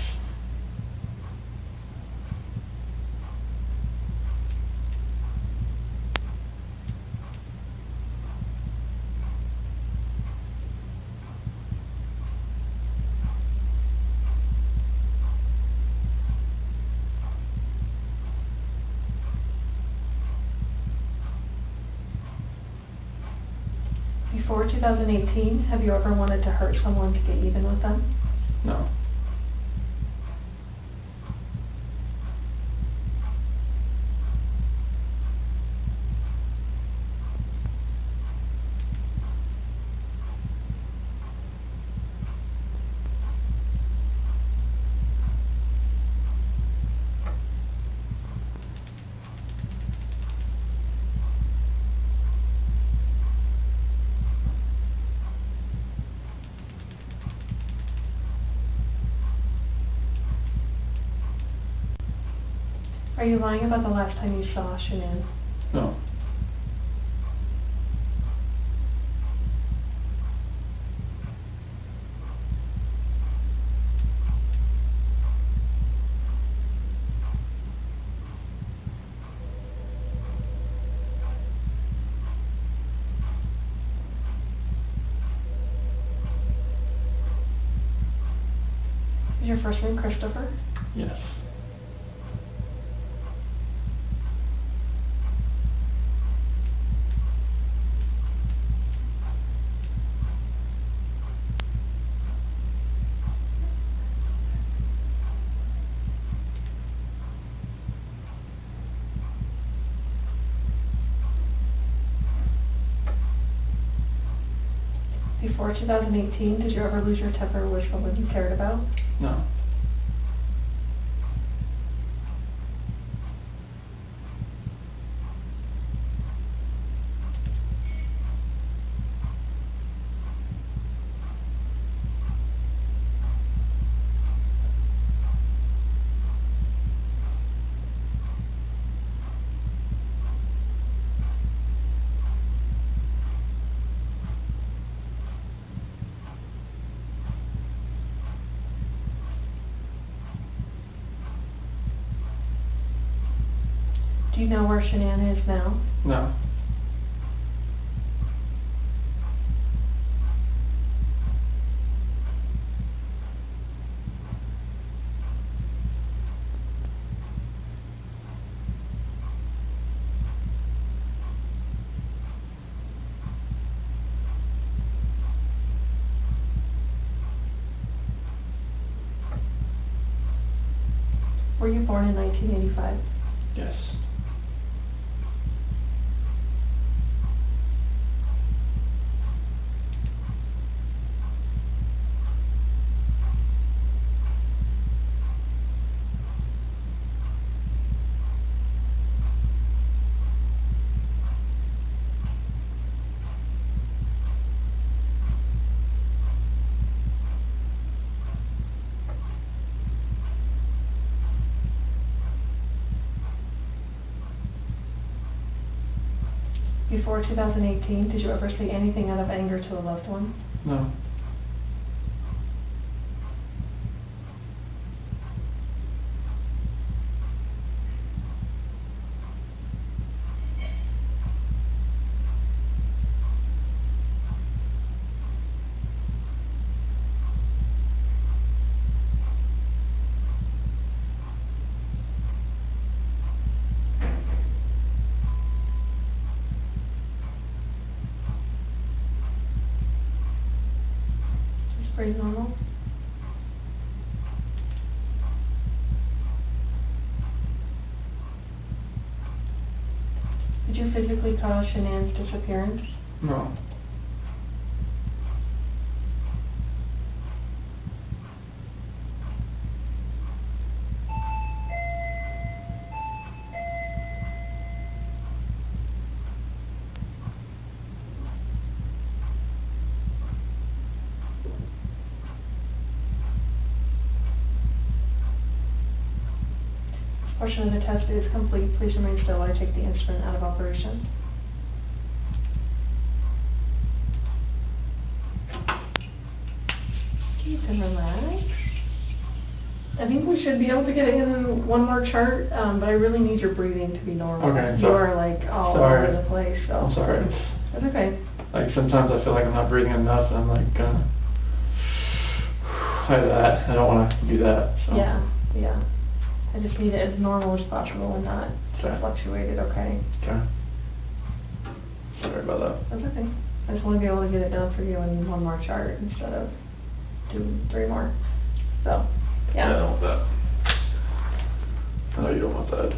Before 2018, have you ever wanted to hurt someone to get even with them? No. Are you lying about the last time you saw Shanann? No. Is your first name Christopher? Yes. Before 2018, did you ever lose your temper with someone you cared about? No. Do you know where Shanann is now? No. Were you born in 1985? Yes. Before 2018, did you ever say anything out of anger to a loved one? No. Just pretty normal. Did you physically cause Shanann's disappearance? No. This portion of the test is complete. Please remain still while I take the instrument out of operation. You can relax. I think we should be able to get in one more chart, but I really need your breathing to be normal. Okay, You are like all sorry. over the place, so. I'm sorry. That's okay. Like sometimes I feel like I'm not breathing enough, and I'm like, like that. I don't want to do that. So. Yeah, yeah. I just need it as normal as possible and not Okay. fluctuated, okay? Okay. Sorry about that. That's okay. I just wanna be able to get it done for you in one more chart instead of doing 3 more. So, Yeah, I yeah. don't want that. I know you don't want that.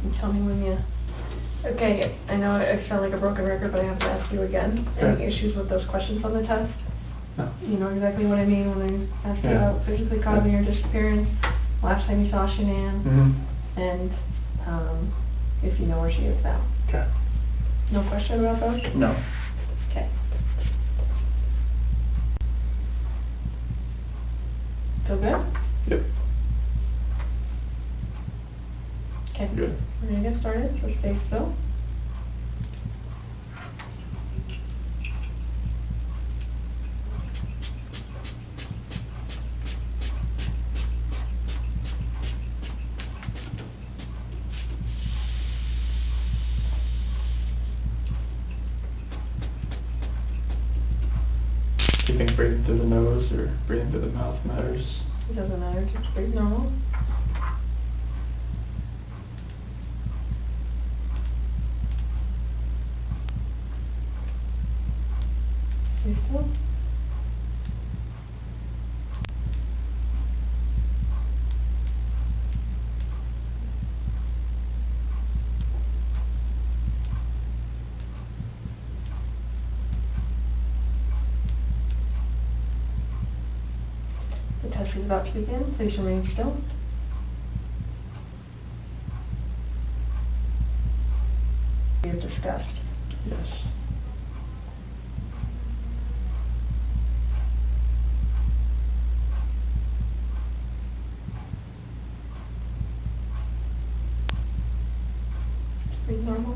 You tell me when you, okay, I know I sound like a broken record, but I have to ask you again. Any Okay. issues with those questions on the test? No. You know exactly what I mean when I asked you Yeah. about physically causing your disappearance, last time you saw Shanann, Mm-hmm. and, if you know where she is now. Okay. No question about those? No. Okay. Feel good? Yep. Okay. Good. We're gonna get started, so stay still. Do you think breathing through the nose or breathing through the mouth matters? It doesn't matter, just breathe normal. Stay still. The test is about to begin, please remain still. We have discussed. Yes. Breathe normal.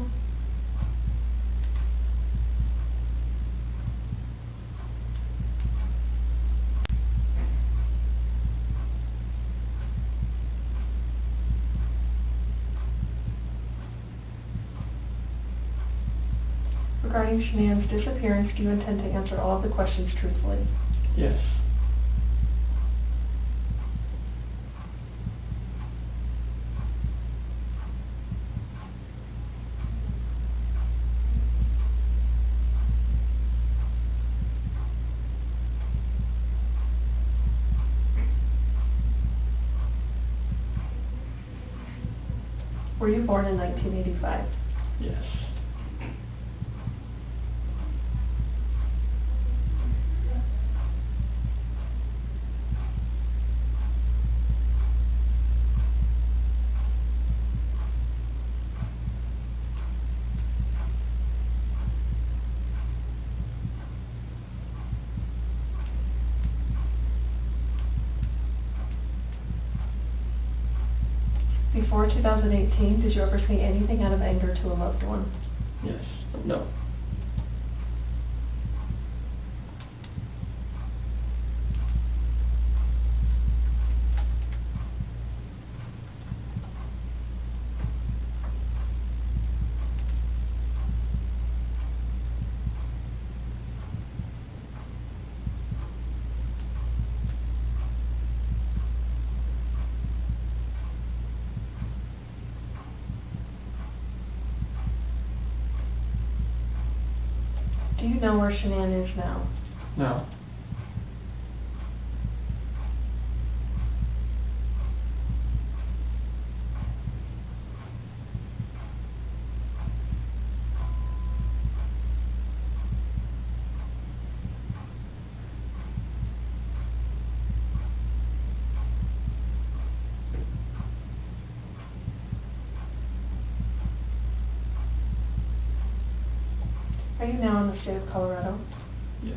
Regarding Shanann's disappearance, do you intend to answer all of the questions truthfully? Yes. Were you born in 1985? Yes. Before 2018, did you ever say anything out of anger to a loved one? Yes. No. Do you know where Shanann is now? No. Are you now in the state of Colorado? Yes.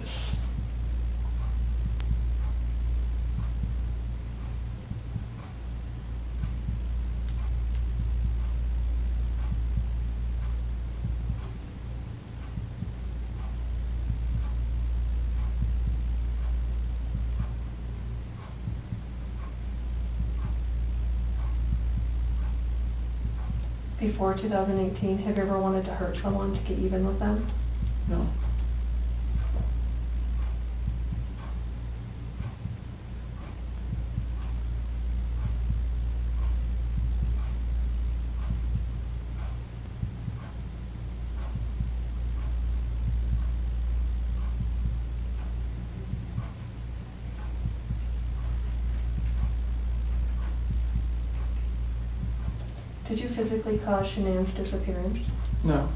Before 2018, have you ever wanted to hurt someone to get even with them? No. Did you physically cause Shanann's disappearance? No.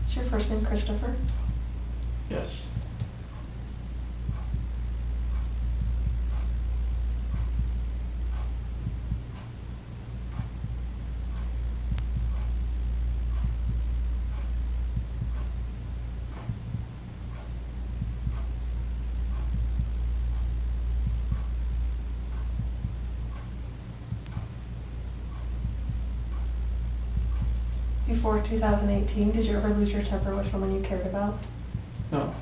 Is your first name Christopher? Yes. Before 2018, did you ever lose your temper with someone you cared about? No.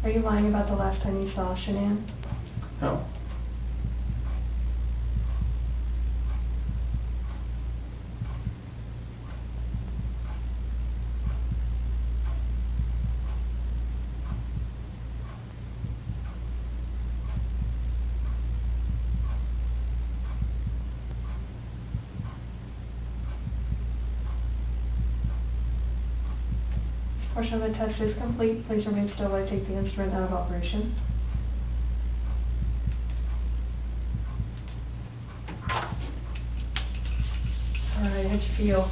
Are you lying about the last time you saw Shanann? No. Portion of the test is complete. Please remain still while I take the instrument out of operation. Alright, how'd you feel?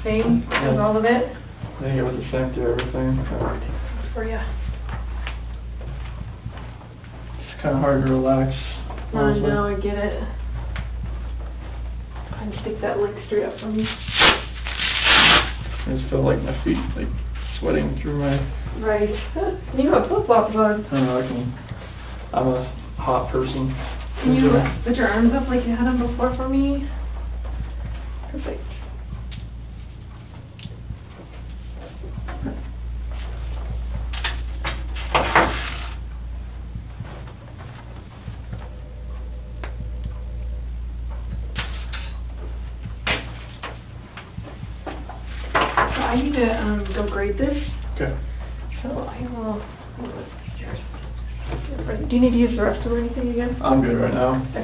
Same as all of it? I think it was the same through everything. For you. It's kind of hard to relax. I honestly. know, I get it. Trying to stick that leg straight up for me. I just feel like my feet like sweating through my. Right. You got flip-flops on. I don't know. I'm a hot person. Can you put your arms up like you had them before for me? Perfect. I need to go grade this, Okay. so I will. Do you need to use the restroom or anything again? I'm good right now. Okay.